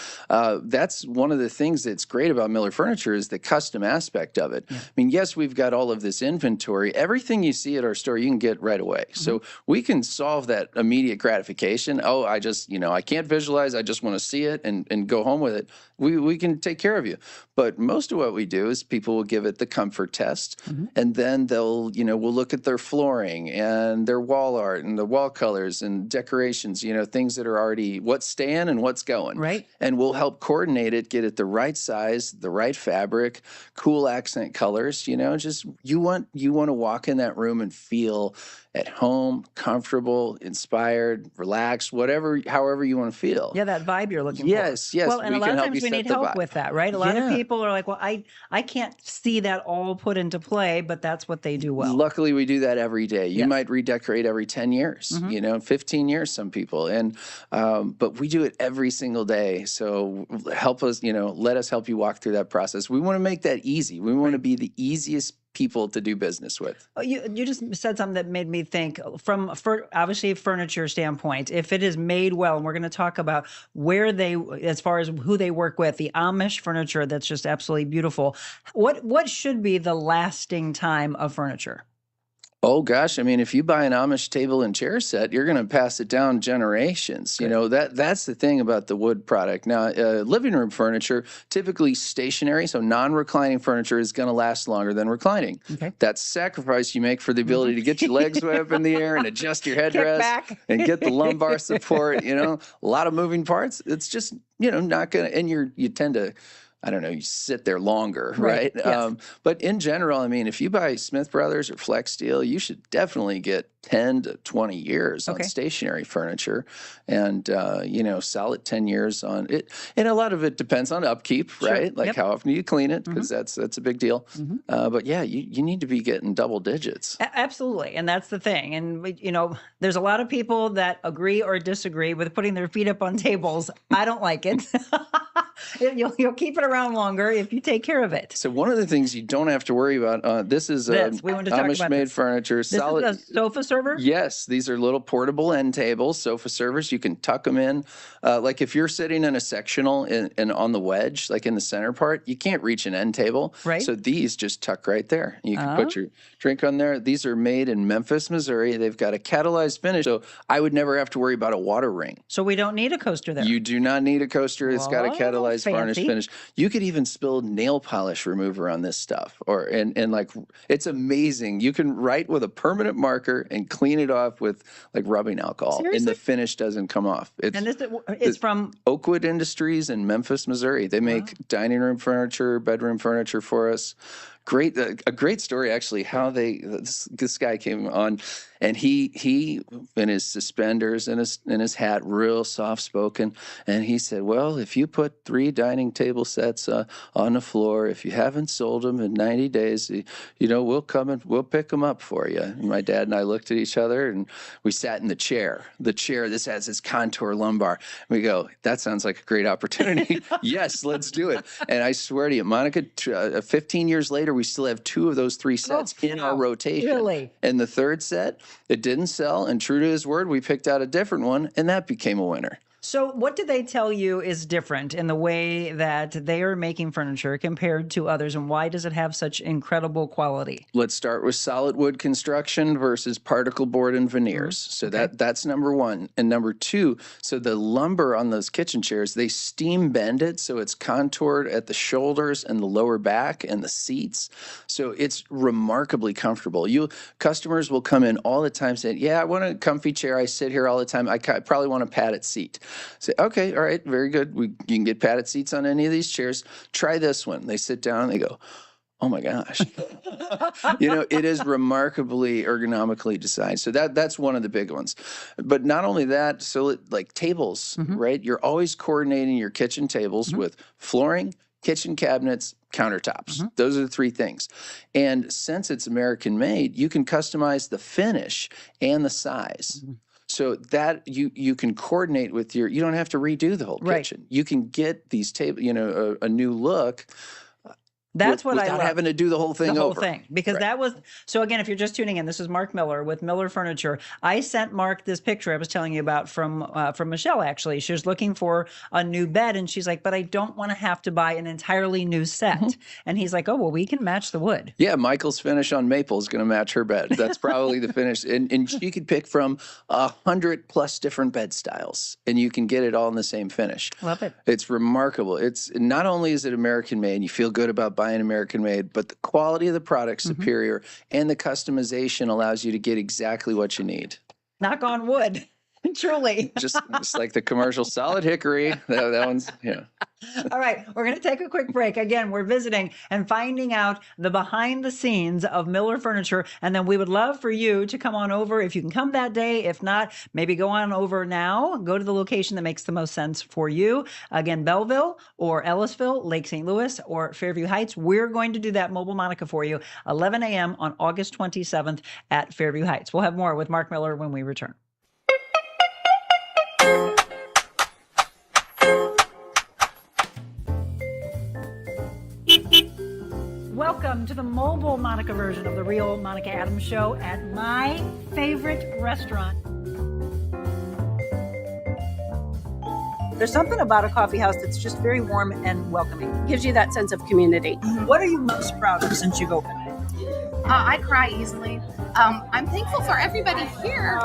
that's one of the things that's great about Mueller Furniture is the custom aspect of it. I mean, yes, we've got all of this inventory. Everything you see at our store, you can get right away. So we can solve that immediate gratification. Oh, I just, I can't visualize. I just want to see it and go home with it. We can take care of you. But most of what we do is people will give it the comfort test, and then they'll, we'll look at their flooring and their wall art and the wall colors and decorations, things that are already what's staying and what's going. Right. And we'll help coordinate it, get it the right size, the right fabric, cool accent colors. Just you want to walk in that room and feel at home, comfortable, inspired, relaxed, however you want to feel. Yeah, that vibe you're looking for. Yes. Well, and a lot of times we need help vibe. with that, right? A lot of Yeah. people are like, well, I can't see that all put into play, but that's what they do well. Luckily, we do that every day. You might redecorate every 10 years, 15 years, some people. And but we do it every single day. So help us, let us help you walk through that process. We want to make that easy. We want to be the easiest people to do business with. You just said something that made me think from obviously a furniture standpoint, if it is made well, and we're going to talk about where as far as who they work with, the Amish furniture that's just absolutely beautiful. What should be the lasting time of furniture? Oh gosh, I mean, if you buy an Amish table and chair set, you're going to pass it down generations. That's the thing about the wood product. Now, living room furniture, typically stationary, so non-reclining furniture is going to last longer than reclining. Okay. That's sacrifice you make for the ability to get your legs way up in the air and adjust your headrest and get the lumbar support. A lot of moving parts. It's just not going to, and you tend to. I don't know, you sit there longer, right? Yes. But in general, I mean, if you buy Smith Brothers or Flex Steel, you should definitely get 10 to 20 years on stationary furniture and, solid 10 years on it. And a lot of it depends on upkeep, right? Like how often do you clean it? Because that's a big deal. But yeah, you need to be getting double digits. Absolutely. And that's the thing. And, there's a lot of people that agree or disagree with putting their feet up on tables. I don't like it. You'll keep it around longer if you take care of it. So one of the things you don't have to worry about, this is we want to talk about Amish-made furniture. This is a sofa server? Yes, these are little portable end tables, sofa servers. You can tuck them in. Like if you're sitting in a sectional and on the wedge, like in the center part, you can't reach an end table. Right. So these just tuck right there. You can put your drink on there. These are made in Memphis, Missouri. They've got a catalyzed finish, so I would never have to worry about a water ring. So we don't need a coaster there. You do not need a coaster. It's got a catalyzed varnish fancy finish. You could even spill nail polish remover on this stuff, and like it's amazing. You can write with a permanent marker and clean it off with like rubbing alcohol, Seriously? and the finish doesn't come off. It's from Oakwood Industries in Memphis, Missouri. They make dining room furniture, bedroom furniture for us. A great story actually. How this guy came on, and he in his suspenders and his hat, real soft spoken, and he said, "Well, if you put 3 dining table sets on the floor, if you haven't sold them in 90 days, we'll come and we'll pick them up for you." And my dad and I looked at each other and we sat in the chair. This has this contour lumbar. We go, "That sounds like a great opportunity." Yes, let's do it. And I swear to you, Monica, 15 years later, we still have 2 of those 3 sets in our rotation. Really? And the third set, it didn't sell. And true to his word, we picked out a different one, and that became a winner. So what do they tell you is different in the way that they are making furniture compared to others, and why does it have such incredible quality? Let's start with solid wood construction versus particle board and veneers. So that's number 1. And number 2, so the lumber on those kitchen chairs, they steam bend it so it's contoured at the shoulders and the lower back and the seats. So it's remarkably comfortable. Customers will come in all the time saying, "Yeah, I want a comfy chair. I sit here all the time. I probably want a padded seat." Say, "Okay, all right, very good. You can get padded seats on any of these chairs. Try this one." They sit down and they go, "Oh my gosh." It is remarkably ergonomically designed. So that's one of the big ones. But not only that, so like tables, right? You're always coordinating your kitchen tables with flooring, kitchen cabinets, countertops. Those are the 3 things. And since it's American made, you can customize the finish and the size. So that you can coordinate with you don't have to redo the whole Right. kitchen. You can get these table, a new look That's what I without love. having to do the whole thing The whole over. thing, because Right. that was so. Again, if you're just tuning in, this is Mark Miller with Mueller Furniture. I sent Mark this picture I was telling you about from Michelle. Actually, she was looking for a new bed, and she's like, "But I don't want to have to buy an entirely new set." And he's like, "Oh well, we can match the wood." Yeah, Michael's finish on maple is going to match her bed. That's probably the finish, and she could pick from 100+ different bed styles, and you can get it all in the same finish. Love it. It's remarkable. It's not only is it American made, you feel good about buying American made, but the quality of the product superior, and the customization allows you to get exactly what you need. Knock on wood. Truly. Just like the commercial solid hickory. That one's, yeah. All right, we're going to take a quick break. Again, we're visiting and finding out the behind the scenes of Mueller Furniture. And then we would love for you to come on over if you can come that day. If not, maybe go on over now. Go to the location that makes the most sense for you. Again, Belleville or Ellisville, Lake St. Louis, or Fairview Heights. We're going to do that Mobile Monica for you, 11 a.m. on August 27th at Fairview Heights. We'll have more with Mark Miller when we return. Welcome to the mobile Monica version of the Real Monica Adams Show at my favorite restaurant. There's something about a coffee house that's just very warm and welcoming. Gives you that sense of community. What are you most proud of since you've opened it? I cry easily. I'm thankful for everybody here.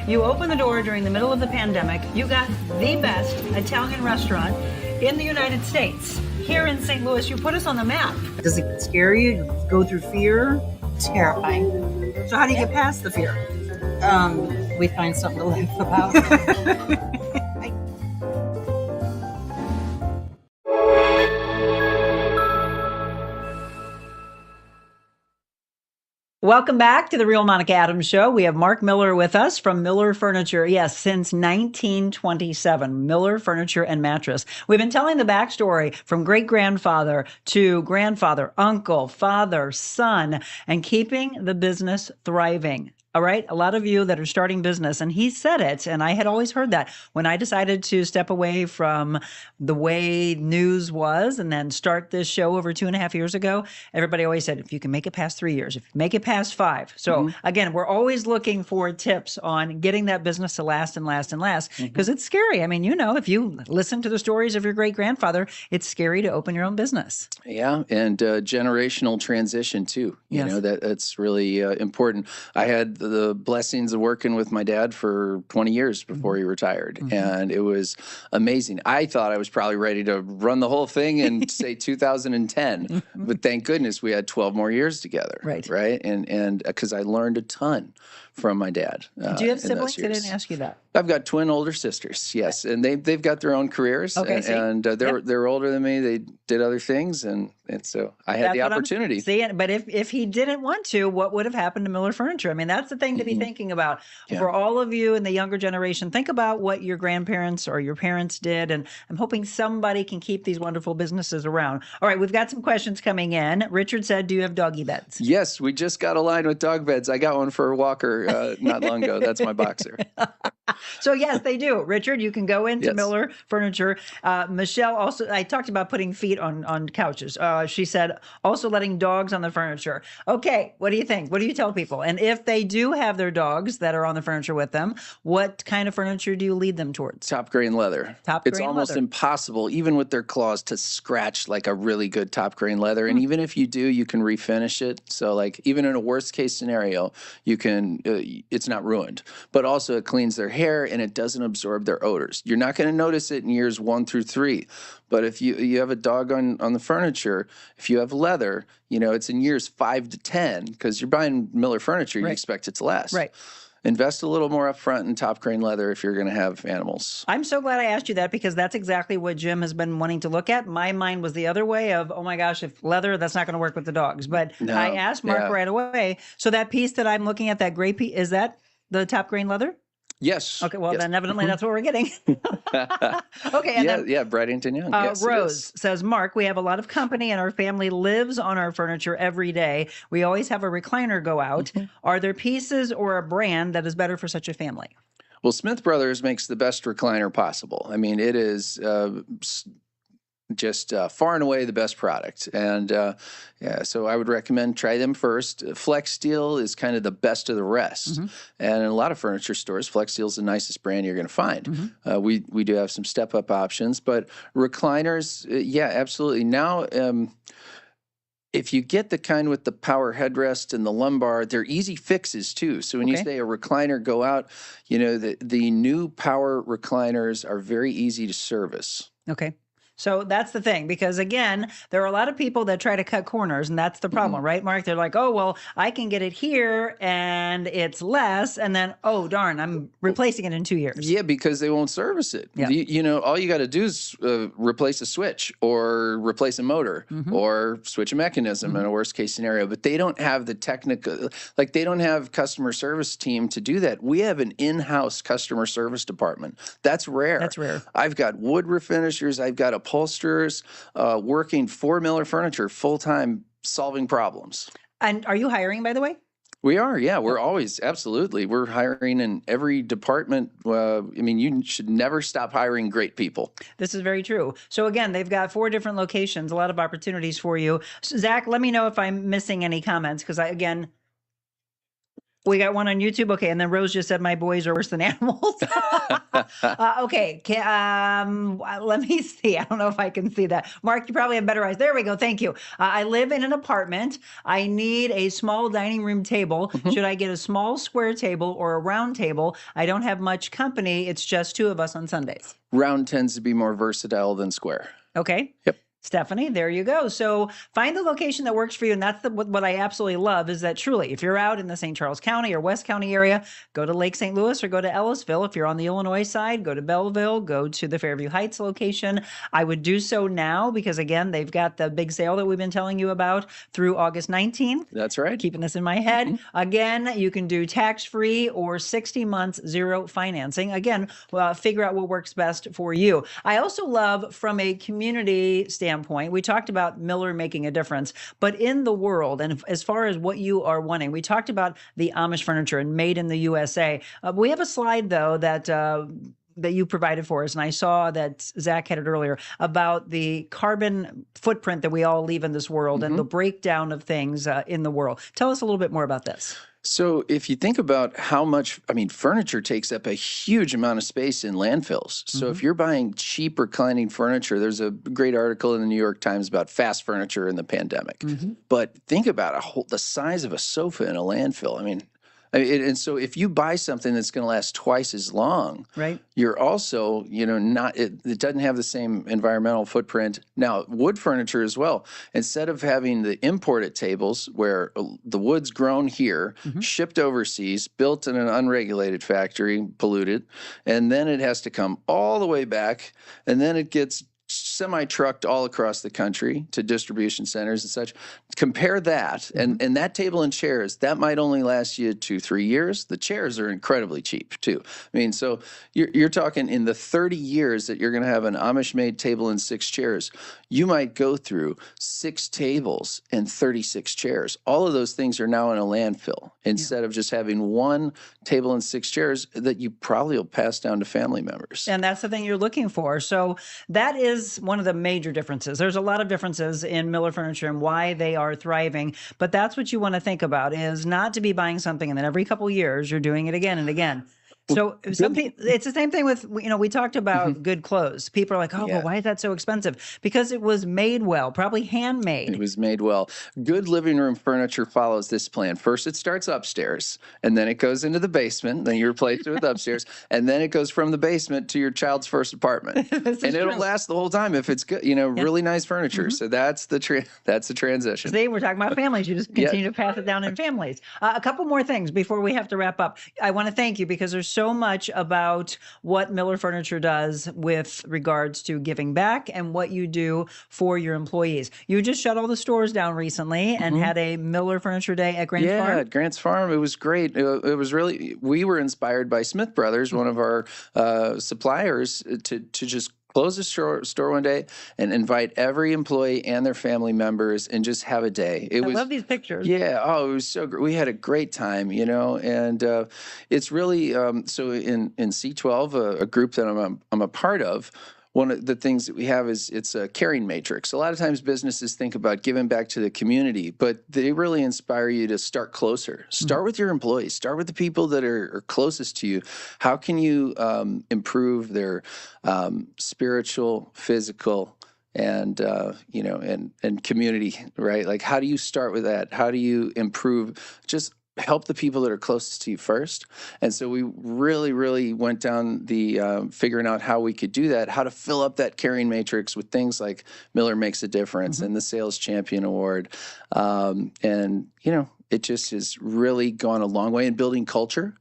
You opened the door during the middle of the pandemic. You got the best Italian restaurant in the United States. Here in St. Louis, you put us on the map. Does it scare you? You go through fear? Terrifying. So how do you get past the fear? We find something to laugh about. Welcome back to the Real Monica Adams Show. We have Mark Miller with us from Mueller Furniture. Yes, since 1927, Mueller Furniture and Mattress. We've been telling the backstory from great-grandfather to grandfather, uncle, father, son, and keeping the business thriving. All right. A lot of you that are starting business, and he said it, and I had always heard that when I decided to step away from the way news was and then start this show over 2.5 years ago, everybody always said, if you can make it past 3 years, if you make it past 5. So again, we're always looking for tips on getting that business to last and last and last, because it's scary. I mean, if you listen to the stories of your great grandfather, it's scary to open your own business. Yeah. And generational transition too. You know, that's really important. I had the blessings of working with my dad for 20 years before he retired. And it was amazing. I thought I was probably ready to run the whole thing in say 2010, but thank goodness we had 12 more years together. Right. And because I learned a ton from my dad. Do you have siblings? I didn't ask you that. I've got twin older sisters, yes, and they've got their own careers, and they're older than me. They did other things, and so I had the opportunity. But if he didn't want to, what would have happened to Mueller Furniture? I mean, that's the thing to be thinking about for all of you in the younger generation. Think about what your grandparents or your parents did, and I'm hoping somebody can keep these wonderful businesses around. All right, we've got some questions coming in. Richard said, "Do you have doggy beds?" Yes, we just got a line with dog beds. I got one for Walker not long ago. That's my boxer. So yes, they do. Richard, you can go into Mueller Furniture. Michelle also, I talked about putting feet on couches. She said also letting dogs on the furniture. Okay, what do you think? What do you tell people? And if they do have their dogs that are on the furniture with them, what kind of furniture do you lead them towards? Top grain leather. It's almost impossible, even with their claws, to scratch like a really good top grain leather. And even if you do, you can refinish it. So like even in a worst case scenario, you can, it's not ruined, but also it cleans their hair and it doesn't absorb their odors. You're not going to notice it in years 1 through 3. But if you have a dog on the furniture, if you have leather, it's in years 5 to 10, because you're buying Mueller Furniture, you expect it to last. Right. Invest a little more upfront in top grain leather if you're going to have animals. I'm so glad I asked you that, because that's exactly what Jim has been wanting to look at. My mind was the other way of, oh my gosh, if leather, that's not going to work with the dogs. But I asked Mark right away. So that piece that I'm looking at, that gray piece, is that the top grain leather? Yes. Okay, well, yes. then evidently that's what we're getting. Okay, and then Bradington Young. Yes, it Rose is. says, Mark, we have a lot of company and our family lives on our furniture every day. We always have a recliner go out. Are there pieces or a brand that is better for such a family? Well, Smith Brothers makes the best recliner possible. I mean, it is just far and away the best product. And so I would recommend try them first. Flex Steel is kind of the best of the rest. And in a lot of furniture stores, Flex Steel is the nicest brand you're going to find. We do have some step-up options, but recliners, yeah, absolutely. Now, if you get the kind with the power headrest and the lumbar, they're easy fixes too. So when you say a recliner go out, you know, the new power recliners are very easy to service. Okay. So that's the thing, because again, there are a lot of people that try to cut corners, and that's the problem, right, Mark? They're like, oh, well, I can get it here and it's less. And then, oh, darn, I'm replacing it in 2 years. Yeah, because they won't service it. Yeah. You know, all you got to do is replace a switch or replace a motor or switch a mechanism in a worst case scenario. But they don't have the technical, like they don't have customer service team to do that. We have an in-house customer service department. That's rare. That's rare. I've got wood refinishers. I've got upholsterers working for Mueller Furniture full-time solving problems. And are you hiring, by the way? We are, yeah. We're always, absolutely. We're hiring in every department. I mean, you should never stop hiring great people. This is very true. So again, they've got 4 different locations, a lot of opportunities for you. So Zach, let me know if I'm missing any comments, because again, we got one on YouTube. Okay. And then Rose just said, my boys are worse than animals. Okay. Let me see. I don't know if I can see that. Mark, you probably have better eyes. There we go. Thank you. I live in an apartment. I need a small dining room table. Should I get a small square table or a round table? I don't have much company. It's just 2 of us on Sundays. Round tends to be more versatile than square. Okay. Yep. Stephanie, there you go. So find the location that works for you. And that's what I absolutely love is that truly, if you're out in the St. Charles County or West County area, go to Lake St. Louis or go to Ellisville. If you're on the Illinois side, go to Belleville, go to the Fairview Heights location. I would do so now because, again, they've got the big sale that we've been telling you about through August 19th. That's right. Keeping this in my head. Again, you can do tax-free or 60 months, 0 financing. Again, figure out what works best for you. I also love from a community standpoint, we talked about Mueller making a difference, but in the world, and as far as what you are wanting, we talked about the Amish furniture and made in the USA. We have a slide, though, that you provided for us, and I saw that Zach had it earlier, about the carbon footprint that we all leave in this world and the breakdown of things in the world. Tell us a little bit more about this. So if you think about how much, I mean, furniture takes up a huge amount of space in landfills. So if you're buying cheap reclining furniture, there's a great article in the New York Times about fast furniture in the pandemic. But think about the size of a sofa in a landfill. I mean, and so if you buy something that's going to last twice as long, right, you're also, you know, it doesn't have the same environmental footprint. Now, wood furniture as well. Instead of having the imported tables where the wood's grown here, shipped overseas, built in an unregulated factory, polluted, and then it has to come all the way back, and then it gets semi-trucked all across the country to distribution centers and such. Compare that, and that table and chairs, that might only last you 2-3 years. The chairs are incredibly cheap too. I mean, so you're talking in the 30 years that you're going to have an Amish-made table and 6 chairs, you might go through 6 tables and 36 chairs. All of those things are now in a landfill instead of just having 1 table and 6 chairs that you probably will pass down to family members. And that's the thing you're looking for. So that is one of the major differences. There's a lot of differences in Mueller Furniture and why they are thriving, but that's what you want to think about, is not to be buying something and then every couple of years you're doing it again and again. So it's the same thing with, you know, we talked about good clothes. People are like, oh, well, why is that so expensive? Because it was made well, probably handmade. It was made well. Good living room furniture follows this plan. First, it starts upstairs, and then it goes into the basement. Then you replace it with upstairs, and then it goes from the basement to your child's first apartment. And it'll last the whole time if it's good, you know, really nice furniture. So that's the transition. See, we're talking about families. You just continue to pass it down in families. A couple more things before we have to wrap up. I want to thank you because there's so much about what Mueller Furniture does with regards to giving back and what you do for your employees. You just shut all the stores down recently and had a Mueller Furniture Day at Grants Farm. Yeah, at Grants Farm. It was great. It was really, we were inspired by Smith Brothers, one of our suppliers, to just close the store one day and invite every employee and their family members and just have a day. I love these pictures. Yeah. Oh, it was so great. We had a great time, and it's really, so in C12, a group that I'm a part of, one of the things that we have is it's a caring matrix. A lot of times businesses think about giving back to the community, but they really inspire you to start closer. Start with your employees. Start with the people that are closest to you. How can you improve their spiritual, physical, and and community, right? Like, how do you start with that? How do you improve? Just help the people that are closest to you first. And so we really went down the figuring out how we could do that, how to fill up that caring matrix with things like Miller Makes a Difference and the Sales Champion Award. It just has really gone a long way in building culture.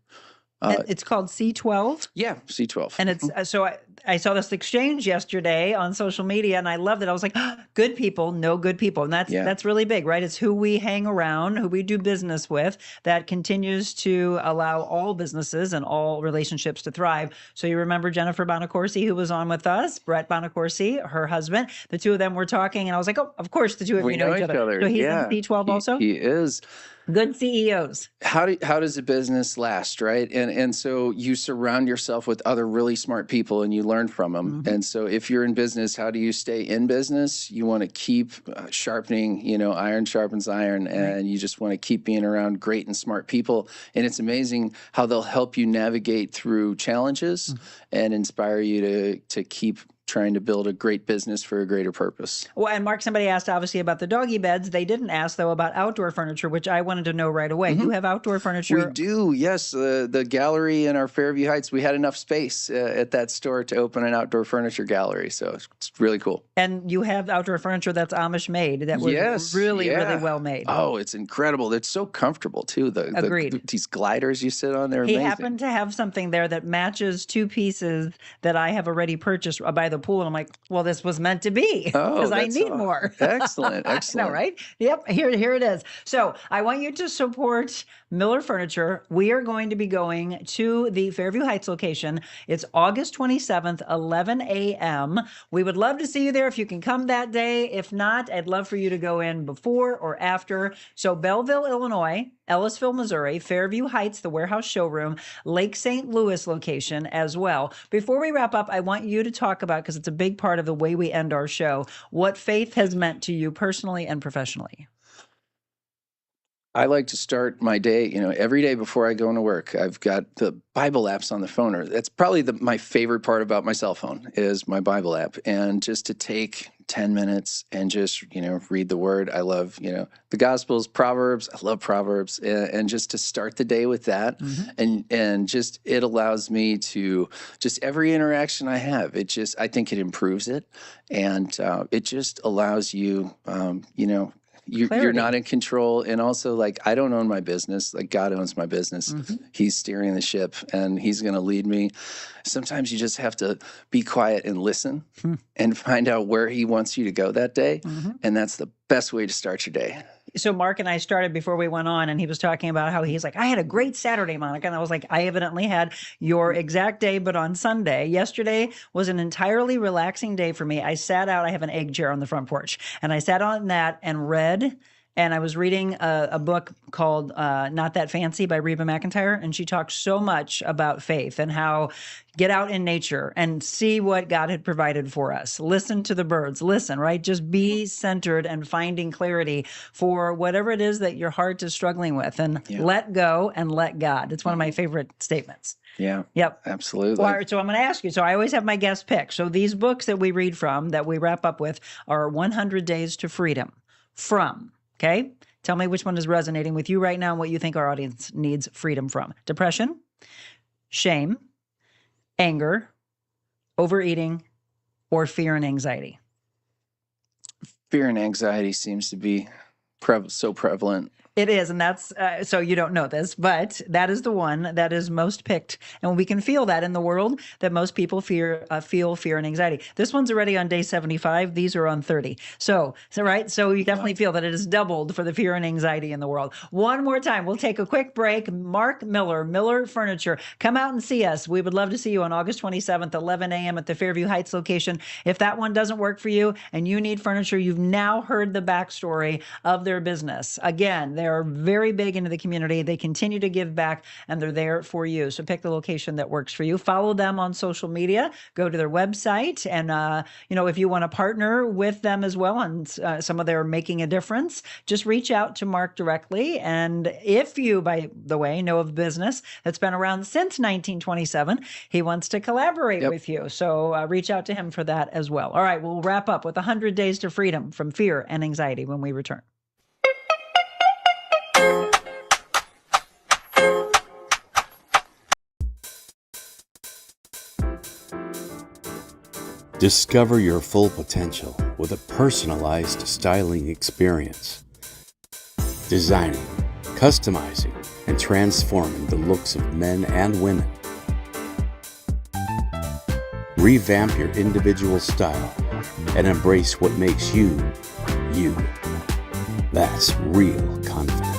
It's called C12. Yeah, C12. And it's so I saw this exchange yesterday on social media, and I loved it. I was like, good people know good people, and that's really big, right? It's who we hang around, who we do business with, that continues to allow all businesses and all relationships to thrive. So you remember Jennifer Bonacorsi, who was on with us, Brett Bonacorsi, her husband. The two of them were talking, and I was like, oh, of course, the two of you know each other. So he's in C12 also. He is. Good CEOs. How does a business last, right? And so you surround yourself with other really smart people and you learn from them. And so if you're in business, how do you stay in business? You want to keep sharpening, iron sharpens iron, and you just want to keep being around great and smart people. And it's amazing how they'll help you navigate through challenges and inspire you to keep trying to build a great business for a greater purpose. Well, and Mark, somebody asked obviously about the doggy beds. They didn't ask, though, about outdoor furniture, which I wanted to know right away. You have outdoor furniture? We do, yes. The gallery in our Fairview Heights, we had enough space at that store to open an outdoor furniture gallery. So it's really cool. And you have outdoor furniture that's Amish made that was really well made. Oh, it's incredible. It's so comfortable, too. Agreed. These gliders you sit on, they're he amazing. Happened to have something there that matches two pieces that I have already purchased by the pool. And I'm like, well, this was meant to be because I need more. Excellent. I know, right? Yep. Here it is. So I want you to support Mueller Furniture. We are going to be going to the Fairview Heights location. It's August 27th, 11 a.m. We would love to see you there if you can come that day. If not, I'd love for you to go in before or after. So Belleville, Illinois, Ellisville, Missouri, Fairview Heights, the warehouse showroom, Lake St. Louis location as well. Before we wrap up, I want you to talk about, because it's a big part of the way we end our show, what faith has meant to you personally and professionally. I like to start my day, every day before I go into work. I've got the Bible apps on the phone. That's probably my favorite part about my cell phone is my Bible app. And just to take 10 minutes and just, read the word. I love, the Gospels, Proverbs. I love Proverbs. And just to start the day with that. And just, it allows me to just every interaction I have, I think it improves it. And it just allows you, you're not in control. And also, like, I don't own my business. Like, God owns my business. He's steering the ship and he's going to lead me. Sometimes you just have to be quiet and listen and find out where he wants you to go that day. And that's the best way to start your day. So Mark and I started before we went on, and he was talking about how he's like, I had a great Saturday, Monica. And I was like, I evidently had your exact day, but on Sunday. Yesterday was an entirely relaxing day for me. I sat out. I have an egg chair on the front porch, and I sat on that and read. And I was reading a book called Not That Fancy by Reba McEntire. And she talks so much about faith and how get out in nature and see what God had provided for us. Listen to the birds. Listen, right? Just be centered and finding clarity for whatever it is that your heart is struggling with. And let go and let God. It's one of my favorite statements. Yeah. Yep. Absolutely. Well, so I'm going to ask you. So I always have my guest pick. So these books that we read from, that we wrap up with, are 100 Days to Freedom. Okay? Tell me which one is resonating with you right now and what you think our audience needs freedom from. Depression, shame, anger, overeating, or fear and anxiety? Fear and anxiety seems to be so prevalent. It is, and that's so you don't know this, but that is the one that is most picked, and we can feel that in the world that most people feel fear and anxiety. This one's already on day 75; these are on 30. So right, so you definitely feel that it is doubled for the fear and anxiety in the world. One more time, we'll take a quick break. Mark Miller, Mueller Furniture, come out and see us. We would love to see you on August 27th, 11 a.m. at the Fairview Heights location. If that one doesn't work for you and you need furniture, you've now heard the backstory of their business. Again, they're very big into the community. They continue to give back, and they're there for you. So pick the location that works for you. Follow them on social media. Go to their website, and if you want to partner with them as well on some of their making a difference, just reach out to Mark directly. And if you, by the way, know of a business that's been around since 1927, he wants to collaborate with you. So reach out to him for that as well. All right, we'll wrap up with 100 Days to Freedom from Fear and Anxiety when we return. Discover your full potential with a personalized styling experience. Designing, customizing, and transforming the looks of men and women. Revamp your individual style and embrace what makes you, you. That's real confidence.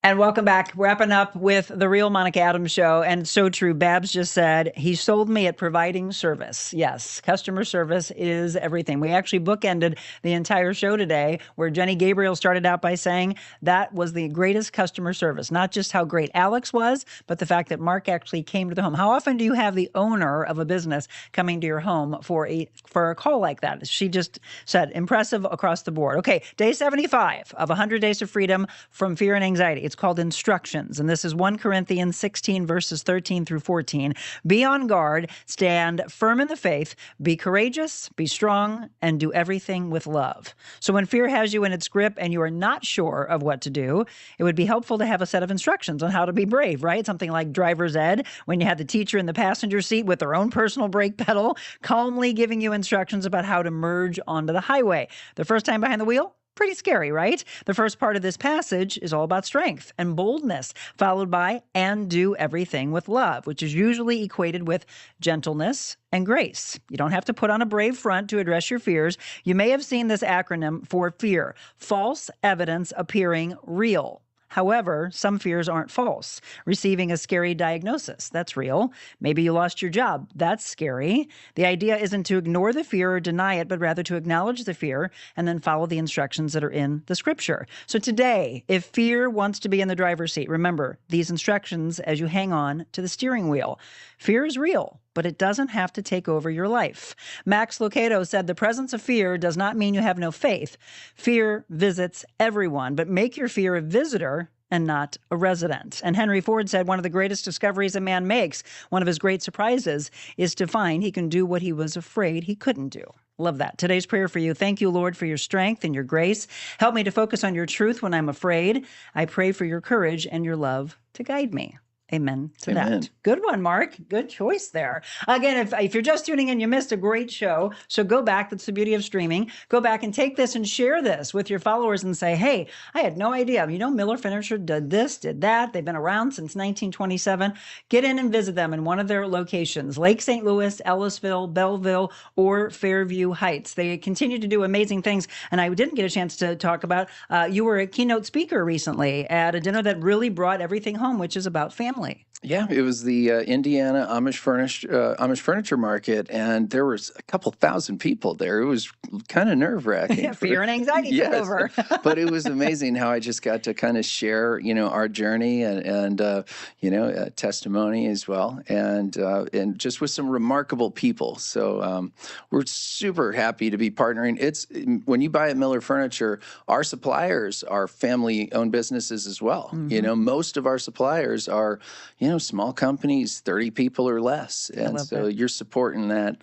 And welcome back. Wrapping up with the Real Monica Adams show. And so true. Babs just said, he sold me at providing service. Yes, customer service is everything. We actually bookended the entire show today where Jenny Gabriel started out by saying that was the greatest customer service. Not just how great Alex was, but the fact that Mark actually came to the home. How often do you have the owner of a business coming to your home for a call like that? She just said, impressive across the board. Okay, day 75 of 100 Days of Freedom from Fear and Anxiety. It's called Instructions, and this is 1 Corinthians 16, verses 13 through 14. Be on guard, stand firm in the faith, be courageous, be strong, and do everything with love. So when fear has you in its grip and you are not sure of what to do, it would be helpful to have a set of instructions on how to be brave, right? Something like driver's ed, when you had the teacher in the passenger seat with their own personal brake pedal, calmly giving you instructions about how to merge onto the highway. The first time behind the wheel? Pretty scary, right? The first part of this passage is all about strength and boldness, followed by and do everything with love, which is usually equated with gentleness and grace. You don't have to put on a brave front to address your fears. You may have seen this acronym for fear: false evidence appearing real. However, some fears aren't false. Receiving a scary diagnosis, that's real. Maybe you lost your job, that's scary. The idea isn't to ignore the fear or deny it, but rather to acknowledge the fear and then follow the instructions that are in the scripture. So today, if fear wants to be in the driver's seat, remember these instructions as you hang on to the steering wheel. Fear is real, but it doesn't have to take over your life. Max Lucado said, the presence of fear does not mean you have no faith. Fear visits everyone, but make your fear a visitor and not a resident. And Henry Ford said, one of the greatest discoveries a man makes, one of his great surprises, is to find he can do what he was afraid he couldn't do. Love that. Today's prayer for you. Thank you, Lord, for your strength and your grace. Help me to focus on your truth when I'm afraid. I pray for your courage and your love to guide me. Amen to that. Good one, Mark. Good choice there. Again, if you're just tuning in, you missed a great show. So go back. That's the beauty of streaming. Go back and take this and share this with your followers and say, hey, I had no idea. You know, Mueller Furniture did this, did that. They've been around since 1927. Get in and visit them in one of their locations, Lake St. Louis, Ellisville, Belleville, or Fairview Heights. They continue to do amazing things. And I didn't get a chance to talk about, you were a keynote speaker recently at a dinner that really brought everything home, which is about family. Yeah, it was the Indiana Amish Furniture Market, and there was a couple thousand people there. It was kind of nerve-wracking. Fear and anxiety took over. But it was amazing how I just got to kind of share, our journey and testimony as well, and just with some remarkable people. So we're super happy to be partnering. It's when you buy at Mueller Furniture, our suppliers are family-owned businesses as well. Mm-hmm. Most of our suppliers are, small companies, 30 people or less. And so you're supporting that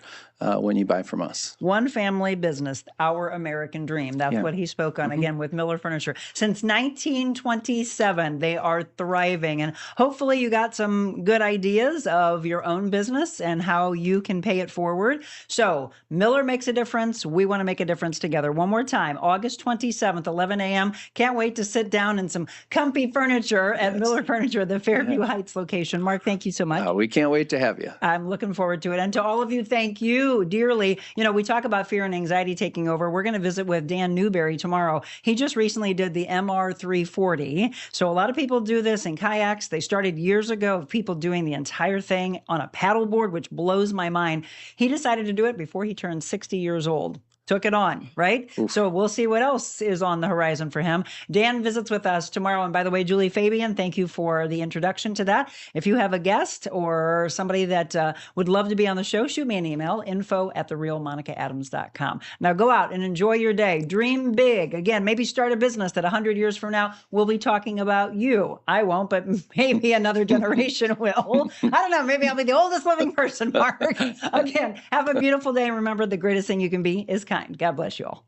when you buy from us. One family business, our American dream. That's what he spoke on again with Mueller Furniture. Since 1927, they are thriving. And hopefully you got some good ideas of your own business and how you can pay it forward. So Mueller makes a difference. We want to make a difference together. One more time, August 27th, 11 a.m. Can't wait to sit down in some comfy furniture at Mueller Furniture, the Fairview Heights location. Mark, thank you so much. We can't wait to have you. I'm looking forward to it. And to all of you, thank you dearly. We talk about fear and anxiety taking over. We're going to visit with Dan Newberry tomorrow. He just recently did the MR340. So a lot of people do this in kayaks. They started years ago of people doing the entire thing on a paddleboard, which blows my mind. He decided to do it before he turned 60 years old. Took it on, right? Oof. So we'll see what else is on the horizon for him. Dan visits with us tomorrow. And by the way, Julie Fabian, thank you for the introduction to that. If you have a guest or somebody that would love to be on the show, shoot me an email, info@TheRealMonicaAdams.com. Now go out and enjoy your day. Dream big. Again, maybe start a business that 100 years from now, we'll be talking about you. I won't, but maybe another generation will. I don't know. Maybe I'll be the oldest living person, Mark. Again, have a beautiful day. And remember, the greatest thing you can be is kind. God bless you all.